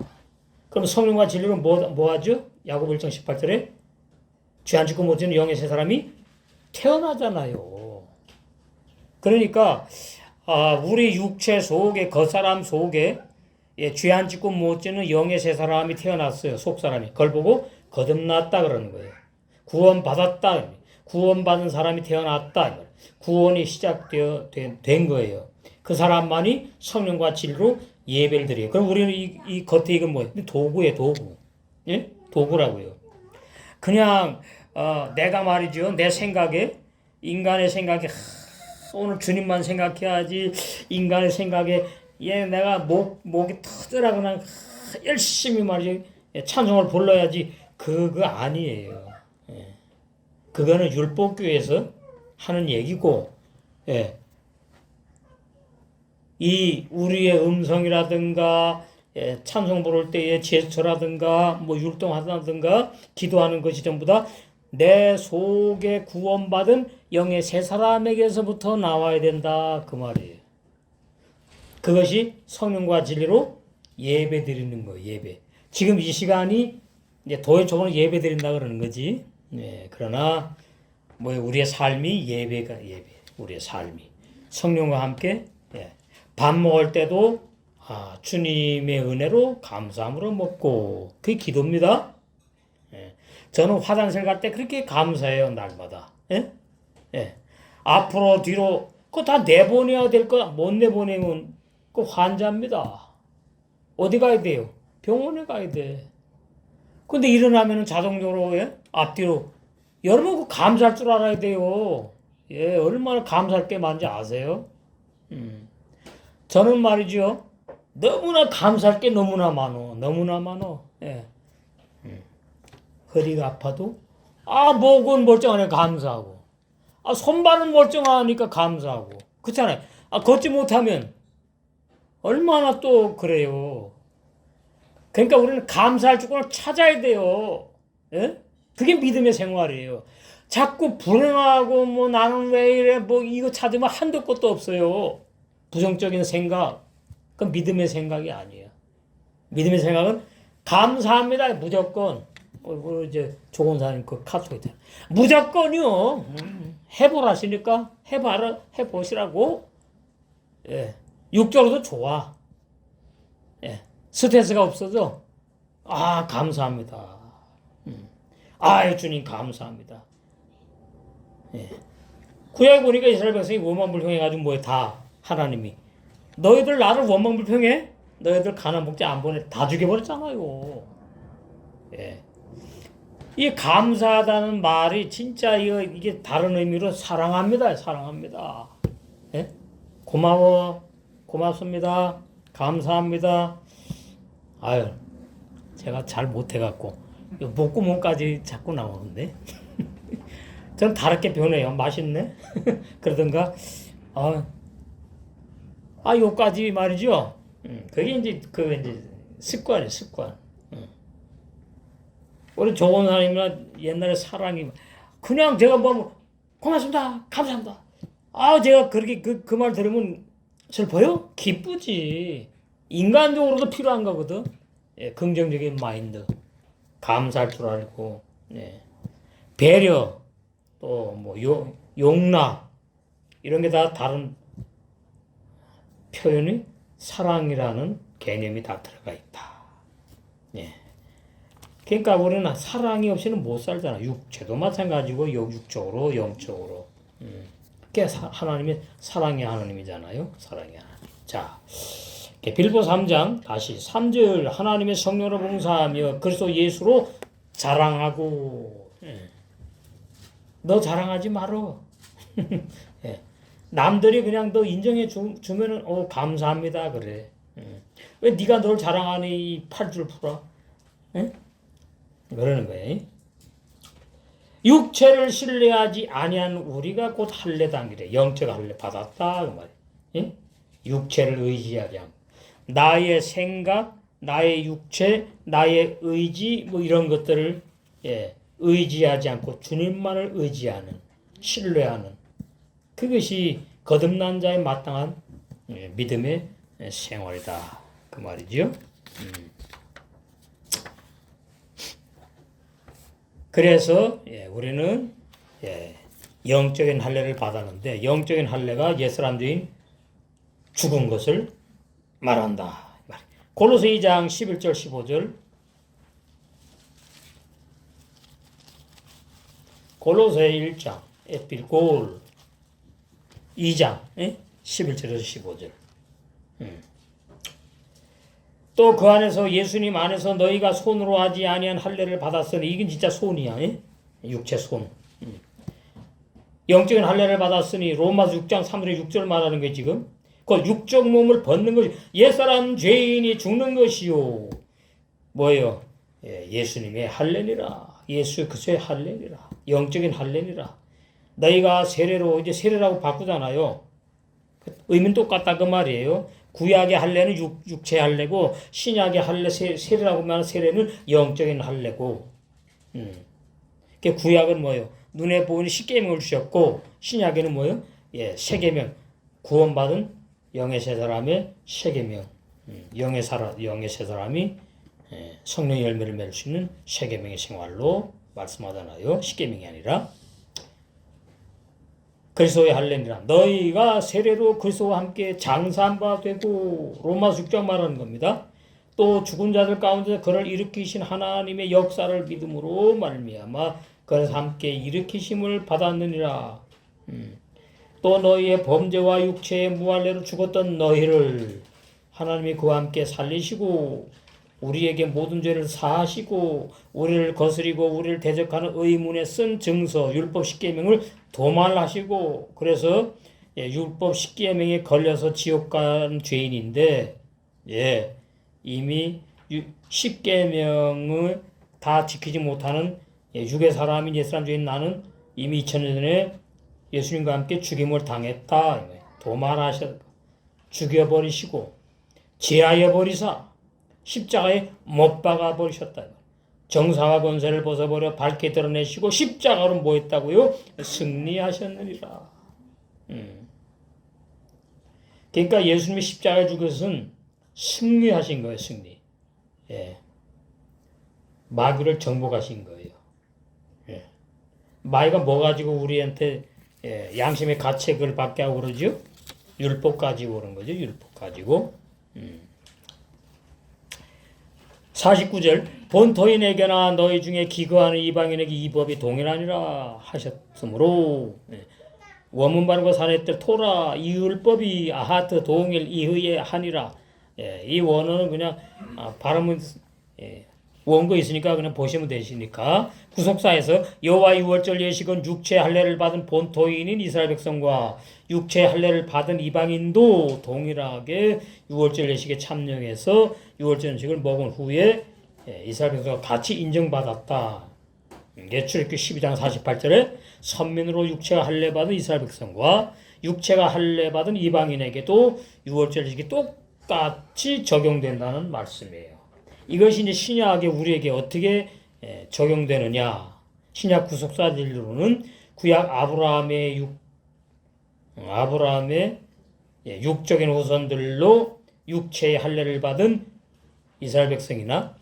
그럼 성령과 진리로 뭐 하죠? 야고보 1장 18절에 죄 안 짓고 못 지는 영의 새 사람이 태어나잖아요. 그러니까 우리 육체 속에 겉사람 속에 죄 안 짓고 못 지는 영의 새 사람이 태어났어요. 속사람이. 그걸 보고 거듭났다 그러는 거예요. 구원받았다. 구원받은 사람이 태어났다. 구원이 시작된 거예요. 그 사람만이 성령과 진리로 예배를 드려요. 그럼 우리는 이 겉에 이건 뭐예요? 도구예요, 도구. 예? 도구라고요. 그냥 내가 말이죠. 내 생각에 인간의 생각에 오늘 주님만 생각해야지. 인간의 생각에 내가 목이 터져라 그냥 열심히 말이죠. 찬송을 불러야지. 그거 아니에요. 그거는 율법교에서 하는 얘기고, 이 우리의 음성이라든가 찬송 부를 때의 제스처라든가 율동하다든가 기도하는 것이 전부 다 내 속에 구원받은 영의 새 사람에게서부터 나와야 된다 그 말이에요. 그것이 성령과 진리로 예배 드리는 거예요. 예배. 지금 이 시간이 이제 도의 초보는 예배 드린다 그러는 거지. 네, 그러나 뭐 우리의 삶이 예배가 예배. 우리의 삶이 성령과 함께 예, 밥 먹을 때도 주님의 은혜로 감사함으로 먹고 그게 기도입니다. 예, 저는 화장실 갈 때 그렇게 감사해요 날마다. 예? 예. 앞으로 뒤로 그거 다 내보내야 될 거 못 내보내면 그 환자입니다. 어디 가야 돼요? 병원에 가야 돼. 근데 일어나면 자동적으로 예? 앞뒤로 여러분 그 감사할 줄 알아야 돼요. 예, 얼마나 감사할 게 많은지 아세요? 저는 말이죠. 너무나 감사할 게 너무나 많어. 너무나 많어. 예. 허리가 아파도 목은 멀쩡하니까 감사하고 손발은 멀쩡하니까 감사하고 그렇잖아요. 걷지 못하면 얼마나 또 그래요. 그러니까 우리는 감사할 조건을 찾아야 돼요. 예? 그게 믿음의 생활이에요. 자꾸 불행하고 뭐 나는 왜 이래 뭐 이거 찾으면 한도 끝도 없어요. 부정적인 생각. 그건 믿음의 생각이 아니에요. 믿음의 생각은 감사합니다. 무조건. 이제 조건사님 그 카톡에 무조건요. 해보라시니까 해보시라고. 예. 육적으로도 좋아. 예. 스트레스가 없어져. 감사합니다. 주님 감사합니다. 예. 구약에 보니까 이스라엘 백성이 원망불평해가지고 뭐해 다 하나님이 너희들 나를 원망불평해? 너희들 가나안 복지 안 보내 다 죽여버렸잖아요. 예. 이 감사하다는 말이 진짜 이게 다른 의미로 사랑합니다. 사랑합니다. 예? 고맙습니다. 감사합니다. 제가 잘 못해갖고 목구멍까지 자꾸 나오는데 전 다르게 변해요. 맛있네. 그러던가 요까지 말이죠. 그게 이제 습관이에요. 습관. 우리 조원사님이나 옛날에 사랑이 그냥 제가 고맙습니다. 감사합니다. 제가 그렇게 그 말 들으면 슬퍼요? 기쁘지. 인간적으로도 필요한 거거든. 예, 긍정적인 마인드. 감사할 줄 알고. 예. 배려. 또 용납. 이런 게 다 다른 표현이 사랑이라는 개념이 다 들어가 있다. 예. 그러니까 우리는 사랑이 없이는 못 살잖아. 육체도 마찬가지고 육적으로 영적으로. 그게 하나님의 사랑의 하나님이잖아요. 사랑의 하나님. 자, 빌보 3장 다시 3절 하나님의 성령으로 봉사하며 그리스도 예수로 자랑하고. 너 자랑하지 말어. 예. 남들이 그냥 너 인정해 주면은 감사합니다 그래. 왜 네가 널 자랑하니 이 팔줄 풀어? 예? 그러는 거예요. 육체를 신뢰하지 아니한 우리가 곧 할례 당기래. 영적 할례 받았다 그 말이에요. 예? 육체를 의지하지 않고 나의 생각, 나의 육체, 나의 의지 이런 것들을 의지하지 않고 주님만을 의지하는 신뢰하는 그것이 거듭난 자의 마땅한 믿음의 생활이다 그 말이죠. 그래서 우리는 영적인 할례를 받았는데 영적인 할례가 옛사람들이 죽은 것을 말한다. 골로새 2장 11절 15절 골로새 1장 에필골 2장 11절에서 15절 또 그 안에서 예수님 안에서 너희가 손으로 하지 아니한 할례를 받았으니 이건 진짜 손이야. 육체 손. 영적인 할례를 받았으니 로마서 6장 3절에 6절 말하는 게 지금 그 육적 몸을 벗는 것이 옛사람 죄인이 죽는 것이요. 뭐예요? 예수님의 할례니라. 예수 그리스도의 할례니라. 영적인 할례니라. 너희가 세례로 이제 세례라고 바꾸잖아요. 의미는 똑같다 그 말이에요. 구약의 할례는 육체 할례고 신약의 할례 세례라고 말하는 세례는 영적인 할례고. 구약은 뭐예요? 눈에 보이는 십계명을 주셨고 신약에는 뭐예요? 세계명 구원받은 영의 세 사람의 세계명. 영의 세 사람이 성령의 열매를 맺을 수 있는 세계명의 생활로 말씀하잖아요. 십계명이 아니라. 그리스도의 할례니라. 너희가 세례로 그리스도와 함께 장사한 바 되고, 로마서 6장 말하는 겁니다. 또 죽은 자들 가운데 그를 일으키신 하나님의 역사를 믿음으로 말미암아 그래서 함께 일으키심을 받았느니라. 또 너희의 범죄와 육체의 무할례로 죽었던 너희를 하나님이 그와 함께 살리시고 우리에게 모든 죄를 사하시고 우리를 거스리고 우리를 대적하는 의문에 쓴 증서 율법 십계명을 도말하시고, 그래서 율법 십계명에 걸려서 지옥 간 죄인인데 이미 십계명을 다 지키지 못하는 육의 사람인 옛사람 죄인 나는 이미 2000년 전에 예수님과 함께 죽임을 당했다. 도말하셔 죽여버리시고 제하여 버리사 십자가에 못 박아 버리셨다. 정사와 권세를 벗어버려 밝게 드러내시고 십자가로 뭐 했다고요? 승리하셨느니라. 그러니까 예수님이 십자가에 죽은 것은 승리하신 거예요. 승리. 마귀를 정복하신 거예요. 마귀가 뭐 가지고 우리한테 양심의 가책을 받게 하고 그러죠? 율법 가지고 그런 거죠. 율법 가지고. 49절 본토인에게나 너희 중에 기거하는 이방인에게 이 법이 동일하니라 하셨으므로, 원문 발음과 산했들 토라 이 율법이 아하트 동일 이의에 하니라. 이 원어는 그냥 발음은 원고 있으니까 그냥 보시면 되시니까. 구속사에서 여호와 유월절 예식은 육체 할례를 받은 본토인인 이스라엘 백성과 육체 할례를 받은 이방인도 동일하게 유월절 예식에 참여해서 유월절 음식을 먹은 후에 이스라엘 백성과 같이 인정받았다. 이게 출애굽기 12장 48절에 선민으로 육체가 할례 받은 이스라엘 백성과 육체가 할례 받은 이방인에게도 유월절 예식이 똑같이 적용된다는 말씀이에요. 이것이 이제 신약에 우리에게 어떻게 적용되느냐? 신약 구속사들로는 구약 아브라함의 육적인 후손들로 육체의 할례를 받은 이스라엘 백성이나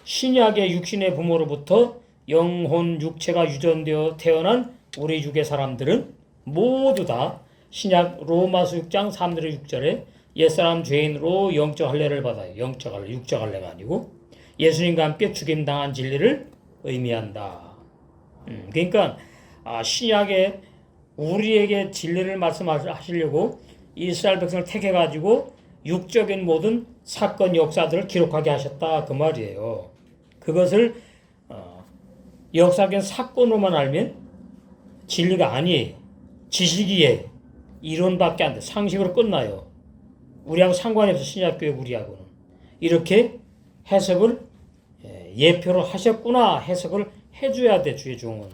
신약의 육신의 부모로부터 영혼 육체가 유전되어 태어난 우리 육의 사람들은 모두 다 신약 로마서 6장 3절의 6절에 옛사람 죄인으로 영적 할례를 받아요. 영적 할례, 육적 할례가 아니고 예수님과 함께 죽임당한 진리를 의미한다. 그러니까 신약에 우리에게 진리를 말씀하시려고 이스라엘 백성을 택해가지고 육적인 모든 사건 역사들을 기록하게 하셨다 그 말이에요. 그것을 역사적인 사건으로만 알면 진리가 아니에요. 지식이에요. 이론밖에 안 돼. 상식으로 끝나요. 우리하고 상관이 없어. 신약교회 우리하고는. 이렇게 해석을 예표로 하셨구나 해석을 해줘야 돼. 주의 종은.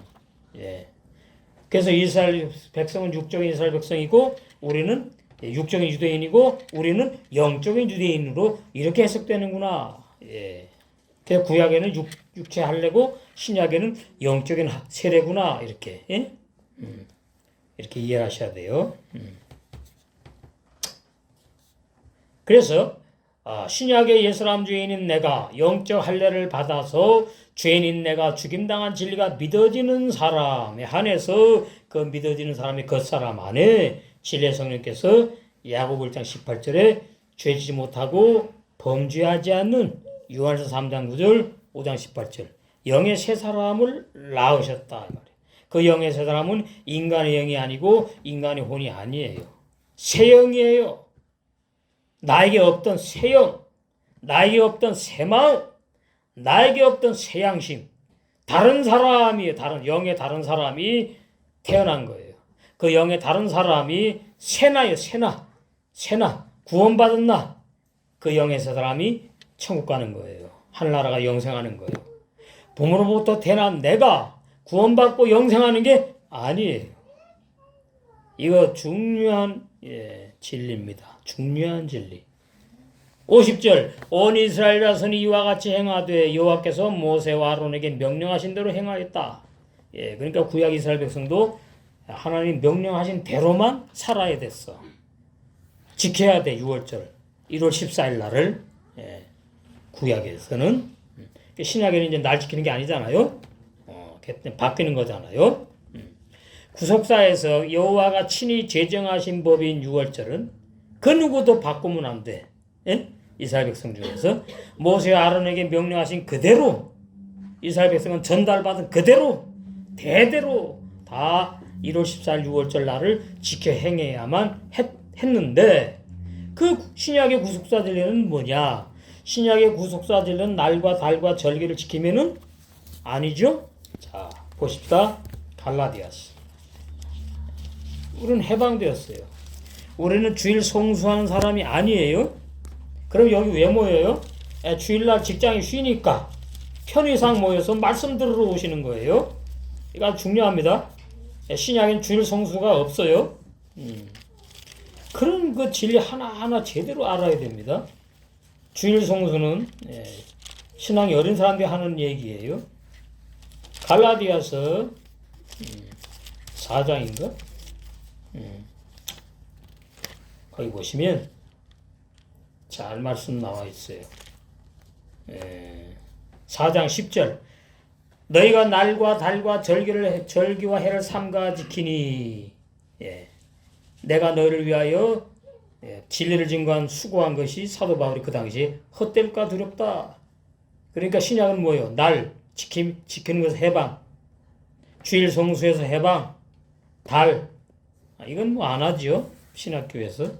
그래서 이스라엘 백성은 육적인 이스라엘 백성이고 우리는 육적인 유대인이고 우리는 영적인 유대인으로 이렇게 해석되는구나. 그래서 구약에는 육체 할례고 신약에는 영적인 세례구나. 이렇게 이렇게 이해하셔야 돼요. 그래서 신약의 옛사람 죄인인 내가 영적 할례를 받아서 죄인인 내가 죽임당한 진리가 믿어지는 사람에 한해서 그 믿어지는 사람의 겉사람 안에 진리의 성령께서 야고보 1장 18절에 죄지지 못하고 범죄하지 않는 요한서 3장 9절 5장 18절 영의 새 사람을 낳으셨다. 그 영의 새 사람은 인간의 영이 아니고 인간의 혼이 아니에요. 새 영이에요. 나에게 없던 새 영, 나에게 없던 새 마음, 나에게 없던 새 양심, 다른 사람이에요. 영의 다른 사람이 태어난 거예요. 그 영의 다른 사람이 새나요. 새나 구원받은 나. 그 영의 새 사람이 천국 가는 거예요. 하늘나라가 영생하는 거예요. 부모로부터 태어난 내가 구원받고 영생하는 게 아니에요. 이거 중요한 진리입니다. 중요한 진리. 50절 온 이스라엘 자손이 이와 같이 행하되 여호와께서 모세와 아론에게 명령하신 대로 행하였다. 그러니까 구약 이스라엘 백성도 하나님 명령하신 대로만 살아야 됐어. 지켜야 돼. 6월절 1월 14일 날을 구약에서는 신약에는 이제 날 지키는 게 아니잖아요. 바뀌는 거잖아요. 구속사에서 여호와가 친히 제정하신 법인 유월절은 그 누구도 바꾸면 안 돼. 예? 이스라엘 백성 중에서 모세와 아론에게 명령하신 그대로 이스라엘 백성은 전달받은 그대로 대대로 다 1월 14일 유월절 날을 지켜 행해야만 했는데 그 신약의 구속사 진리는 뭐냐? 신약의 구속사 진리는 날과 달과 절기를 지키면은 아니죠? 자, 보십시다. 갈라디아서. 우리는 해방되었어요. 우리는 주일 성수하는 사람이 아니에요. 그럼 여기 왜 모여요? 주일날 직장이 쉬니까 편의상 모여서 말씀 들으러 오시는 거예요. 이거 아주 중요합니다. 신약엔 주일 성수가 없어요. 그런 그 진리 하나하나 제대로 알아야 됩니다. 주일 성수는 신앙이 어린 사람들이 하는 얘기예요. 갈라디아서 4장인가? 거기 보시면 잘 말씀 나와 있어요. 4장 10절 너희가 날과 달과 절기와 해를 삼가 지키니 내가 너희를 위하여 진리를 증거한 수고한 것이 사도 바울이 그 당시에 헛될까 두렵다. 그러니까 신약은 뭐예요? 날 지키는 것에서 해방, 주일 성수에서 해방, 달 이건 뭐 안 하죠. 신학교에서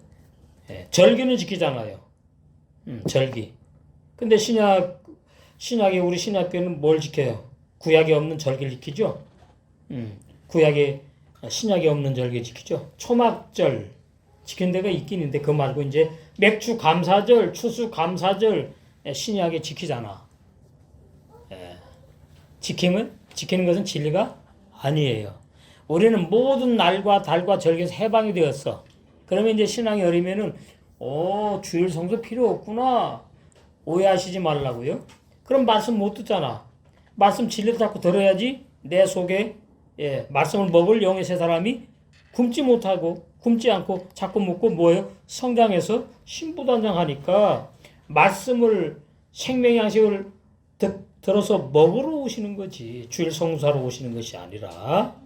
절기는 지키잖아요. 절기. 근데 우리 신학교는 뭘 지켜요? 구약에 없는 절기를 지키죠. 신약에 없는 절기 지키죠. 초막절 지키는 데가 있긴 있는데 그 말고 이제 맥주 감사절, 추수 감사절 신약에 지키잖아. 지키는 것은 진리가 아니에요. 우리는 모든 날과 달과 절기에서 해방이 되었어. 그러면 이제 신앙이 어리면은 주일 성수 필요 없구나 오해하시지 말라고요. 그럼 말씀 못 듣잖아. 말씀 진리를 자꾸 들어야지 내 속에 말씀을 먹을 영의 세 사람이 굶지 않고 자꾸 먹고 뭐예요? 성장해서 신부단장하니까 말씀을 생명 양식을 들어서 먹으러 오시는 거지 주일 성수하러 오시는 것이 아니라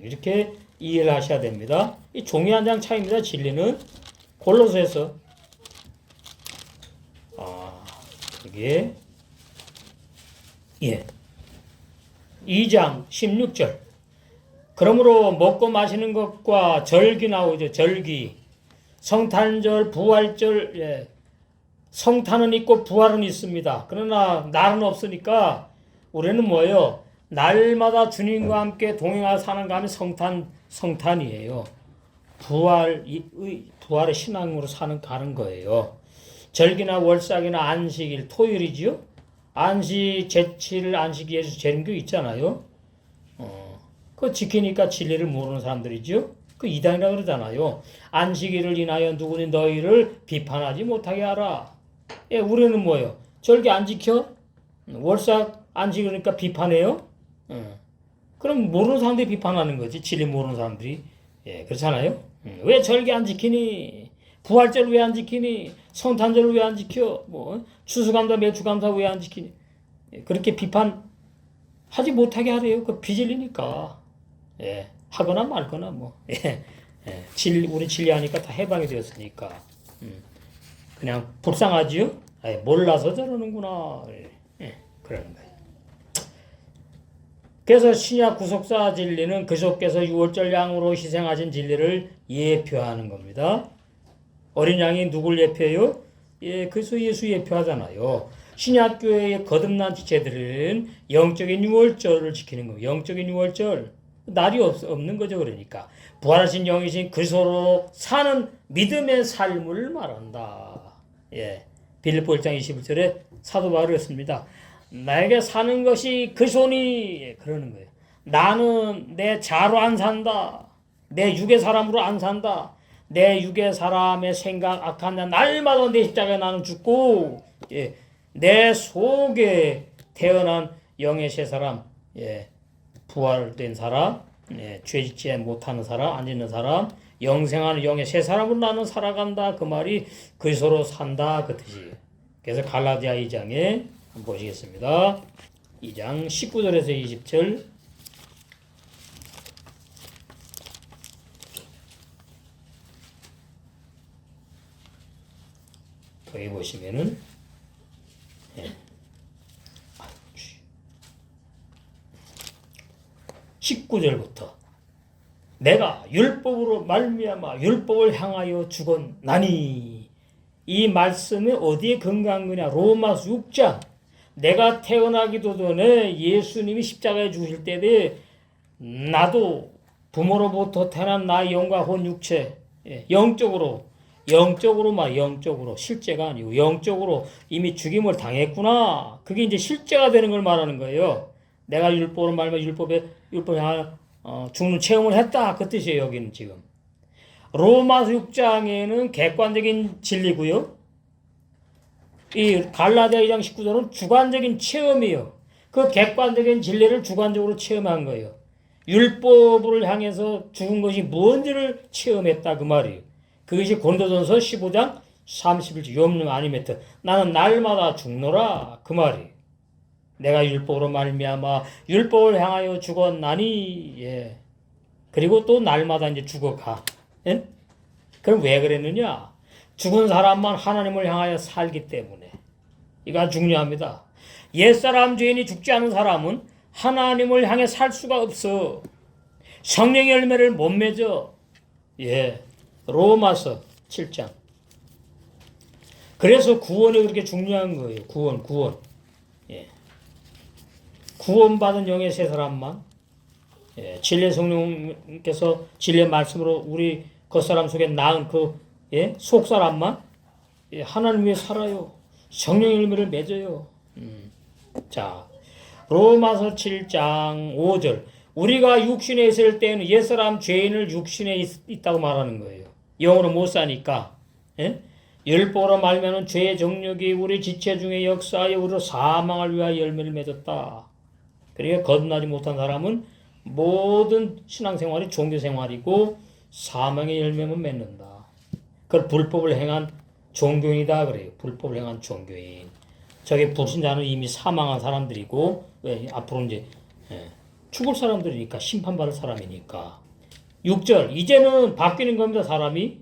이렇게 이해를 하셔야 됩니다. 이 종이 한 장 차이입니다. 진리는 골로새서 여기에 2장 16절 그러므로 먹고 마시는 것과 절기 나오죠. 절기 성탄절 부활절 성탄은 있고 부활은 있습니다. 그러나 날은 없으니까 우리는 뭐예요? 날마다 주님과 함께 동행하여 사는 가 하면 성탄이에요. 부활의 신앙으로 가는 거예요. 절기나 월삭이나 안식일, 토요일이지요? 제칠 안식 예수 재림교 있잖아요. 그거 지키니까 진리를 모르는 사람들이죠. 그 이단이라 그러잖아요. 안식일을 인하여 누구니 너희를 비판하지 못하게 하라. 우리는 뭐예요? 절기 안 지켜? 월삭 안 지키니까 비판해요? 그럼 모르는 사람들이 비판하는 거지. 진리 모르는 사람들이. 그렇잖아요. 왜 절기 안 지키니? 부활절 왜 안 지키니? 성탄절 왜 안 지켜? 추수감사, 매주감사 왜 안 지키니? 그렇게 비판하지 못하게 하래요. 그 비질리니까. 하거나 말거나 우리 진리하니까 다 해방이 되었으니까. 그냥 불쌍하지요? 몰라서 저러는구나. 그러는 거예요. 그래서 신약 구속사 진리는 그리스도께서 유월절 양으로 희생하신 진리를 예표하는 겁니다. 어린 양이 누굴 예표해요? 그리스도 예수 예표하잖아요. 신약교회의 거듭난 지체들은 영적인 유월절을 지키는 거예요. 영적인 유월절. 날이 없는 거죠. 그러니까 부활하신 영이신 그리스도로 사는 믿음의 삶을 말한다. 빌립보 1장 21절에 사도 바울이 했습니다. 나에게 사는 것이 그리스도니 그러는 거예요. 나는 내 자로 안 산다. 내 육의 사람으로 안 산다. 내 육의 사람의 생각 악한 자 날마다 내 십자가에 나는 죽고 내 속에 태어난 영의 세 사람 부활된 사람 죄짓지 못하는 사람 안 짓는 사람 영생하는 영의 세 사람으로 나는 살아간다. 그 말이 그리스도로 산다 그 뜻이에요. 그래서 갈라디아 2장에 한번 보시겠습니다. 2장 19절에서 20절. 거기 보시면은 19절부터 내가 율법으로 말미암아 율법을 향하여 죽었나니. 이 말씀이 어디에 근거한 거냐? 로마서 6장. 내가 태어나기도 전에 예수님이 십자가에 죽으실 때에 나도 부모로부터 태어난 나의 영과 혼 육체, 영적으로 실제가 아니고 영적으로 이미 죽임을 당했구나. 그게 이제 실제가 되는 걸 말하는 거예요. 내가 율법으로 말하면 율법에 향한 죽는 체험을 했다. 그 뜻이에요. 여기는 지금 로마서 6장에는 객관적인 진리고요. 이 갈라디아 2장 19절은 주관적인 체험이에요. 그 객관적인 진리를 주관적으로 체험한 거예요. 율법을 향해서 죽은 것이 무언지를 체험했다 그 말이에요. 그것이 고린도전서 15장 31절 염려 아니메트 나는 날마다 죽노라 그 말이에요. 내가 율법으로 말미암아 율법을 향하여 죽었나니. 예. 그리고 또 날마다 이제 죽어가. 예? 그럼 왜 그랬느냐? 죽은 사람만 하나님을 향하여 살기 때문에. 이거 중요합니다. 옛사람 죄인이 죽지 않은 사람은 하나님을 향해 살 수가 없어. 성령의 열매를 못 맺어. 예. 로마서 7장. 그래서 구원이 그렇게 중요한 거예요. 구원. 예. 구원받은 영의 세 사람만, 예. 진리의 성령께서 진리의 말씀으로 우리 겉사람 속에 낳은 그, 예. 속사람만, 예. 하나님 위해 살아요. 성령의 열매를 맺어요. 자, 로마서 7장 5절. 우리가 육신에 있을 때는 옛사람 죄인을 육신에 있다고 말하는 거예요. 영으로 못 사니까. 예? 율법으로 말하면 죄의 정력이 우리 지체 중에 역사하여 우리로 사망을 위하여 열매를 맺었다. 그러니까 거듭나지 못한 사람은 모든 신앙생활이 종교생활이고 사망의 열매만 맺는다. 그걸 불법을 행한 종교인이다 그래요. 불법을 행한 종교인. 저게 불신자는 이미 사망한 사람들이고 왜 앞으로 이제 죽을 사람들이니까 심판받을 사람이니까. 6절 이제는 바뀌는 겁니다. 사람이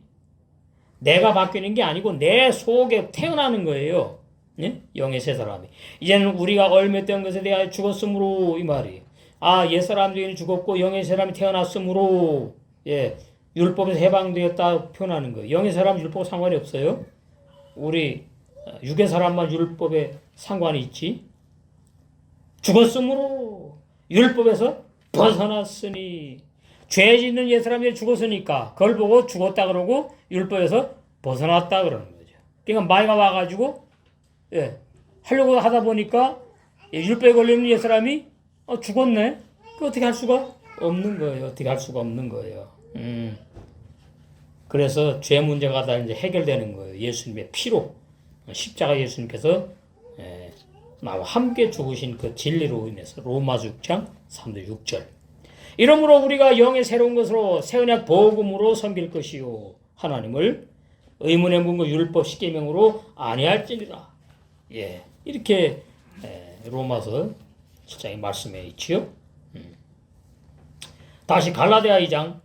내가 바뀌는 게 아니고 내 속에 태어나는 거예요. 예? 영의 새 사람이. 이제는 우리가 얼매던 것에 대하여 죽었으므로 이 말이에요. 아, 옛사람 죄인이 죽었고 영의 사람이 태어났으므로 예, 율법에서 해방되었다 표현하는 거예요. 영의 사람 율법 상관이 없어요. 우리 육의 사람만 율법에 상관이 있지. 죽었으므로 율법에서 벗어났으니. 죄 짓는 옛사람이 죽었으니까 그걸 보고 죽었다 그러고 율법에서 벗어났다 그러는 거죠. 그러니까 마이가 와가지고 예, 하려고 하다 보니까 율법에 걸리는 옛사람이 죽었네. 그 어떻게 할 수가 없는 거예요. 어떻게 할 수가 없는 거예요. 그래서 죄 문제가 다 이제 해결되는 거예요. 예수님의 피로 십자가 예수님께서 나와 함께 죽으신 그 진리로 인해서 로마서 6장 3절 6절. 이러므로 우리가 영의 새로운 것으로 새 언약 복음으로 섬길 것이요 하나님을 의문의 문구 율법 십계명으로 아니할지니라. 예, 이렇게 로마서 7장의 말씀에 있지요. 다시 갈라디아 2장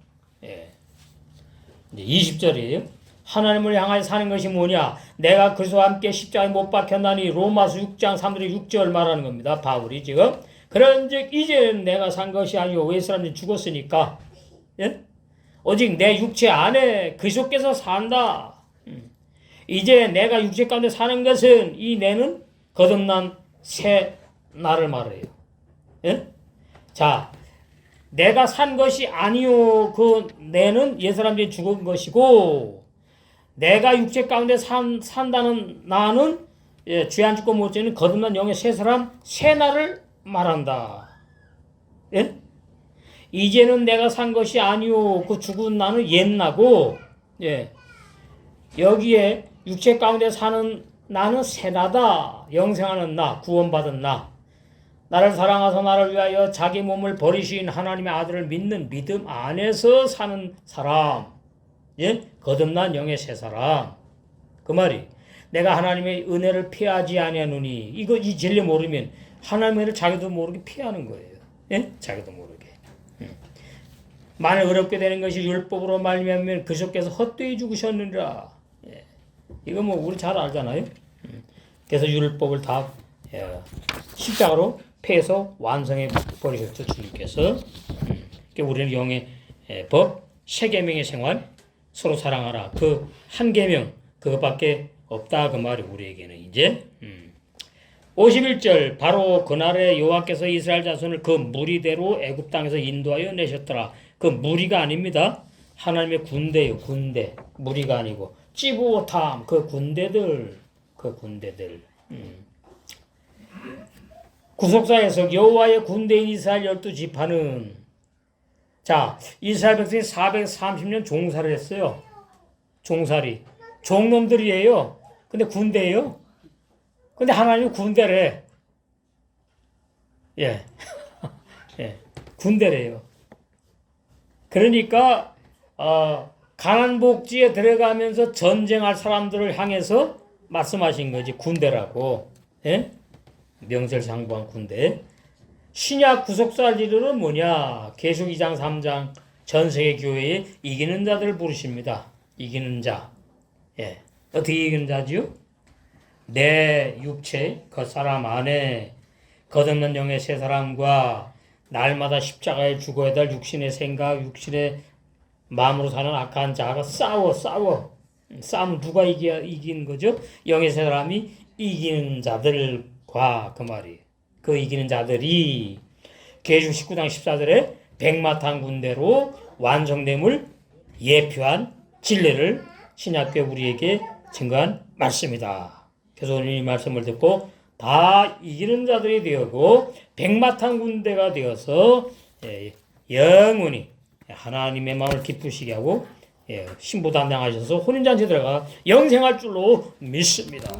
20절이에요. 하나님을 향하여 사는 것이 뭐냐? 내가 그리스도와 함께 십자가에 못 박혔나니. 로마서 6장 3절 6절 말하는 겁니다. 바울이 지금. 그런즉 이제는 내가 산 것이 아니오. 왜 사람들이 죽었으니까. 예? 오직 내 육체 안에 그리스도께서 산다. 이제 내가 육체 가운데 사는 것은 이 내는 거듭난 새 나를 말해요. 예? 자, 내가 산 것이 아니오. 그 내는 옛사람들이 죽은 것이고 내가 육체 가운데 산다는 나는 죄 안 짓고 못 지는 거듭난 영의 새 사람 새 나를 말한다. 예? 이제는 내가 산 것이 아니오. 그 죽은 나는 옛나고 예. 여기에 육체 가운데 사는 나는 새 나다. 영생하는 나, 구원받은 나. 나를 사랑하사 나를 위하여 자기 몸을 버리신 하나님의 아들을 믿는 믿음 안에서 사는 사람. 예? 거듭난 영의 새 사람. 그 말이. 내가 하나님의 은혜를 피하지 아니하노니 이 진리 모르면 하나님의 은혜를 자기도 모르게 피하는 거예요. 예? 자기도 모르게. 만일 어렵게 되는 것이 율법으로 말미암으면 그저께서 헛되이 죽으셨느니라. 예. 이거 뭐 우리 잘 알잖아요. 그래서 율법을 다 십자가로 패서 완성해 버리셨죠, 주님께서. 우리는 영의 법, 세 계명의 생활, 서로 사랑하라. 그 한 계명 그것밖에 없다 그 말이 우리에게는 이제. 51절 바로 그날에 여호와께서 이스라엘 자손을 그 무리대로 애굽 땅에서 인도하여 내셨더라. 그 무리가 아닙니다. 하나님의 군대요, 군대. 무리가 아니고 찌부오탐 그 군대들. 구속사에서 여호와의 군대인 이스라엘 12지파는 자, 이스라엘 백성이 430년 종살을 했어요. 종살이. 종놈들이에요. 근데 군대예요. 근데 하나님이 군대래. 예. 예. 군대래요. 그러니까 가나안 복지에 들어가면서 전쟁할 사람들을 향해서 말씀하신 거지. 군대라고. 예? 명설상부한 군대. 신약 구속사들은 뭐냐? 계시록 2장 3장 전 세계 교회에 이기는 자들을 부르십니다. 이기는 자. 예. 어떻게 이기는 자지요? 내 육체 겉사람 안에 겉없는 영의 새 사람과 날마다 십자가에 죽어야 될 육신의 생각, 육신의 마음으로 사는 악한 자가 싸워. 싸움 누가 이기는 거죠? 영의 새 사람이 이기는 자들과 그 말이에요. 그 이기는 자들이 계시록 19장 14절에 백마탄 군대로 완성됨을 예표한 진리를 신약교회 우리에게 증거한 말씀이다. 그래서 오늘 이 말씀을 듣고 다 이기는 자들이 되었고 백마탄 군대가 되어서 영원히 하나님의 마음을 기쁘시게 하고 신부 담당하셔서 혼인잔치에 들어가 영생할 줄로 믿습니다.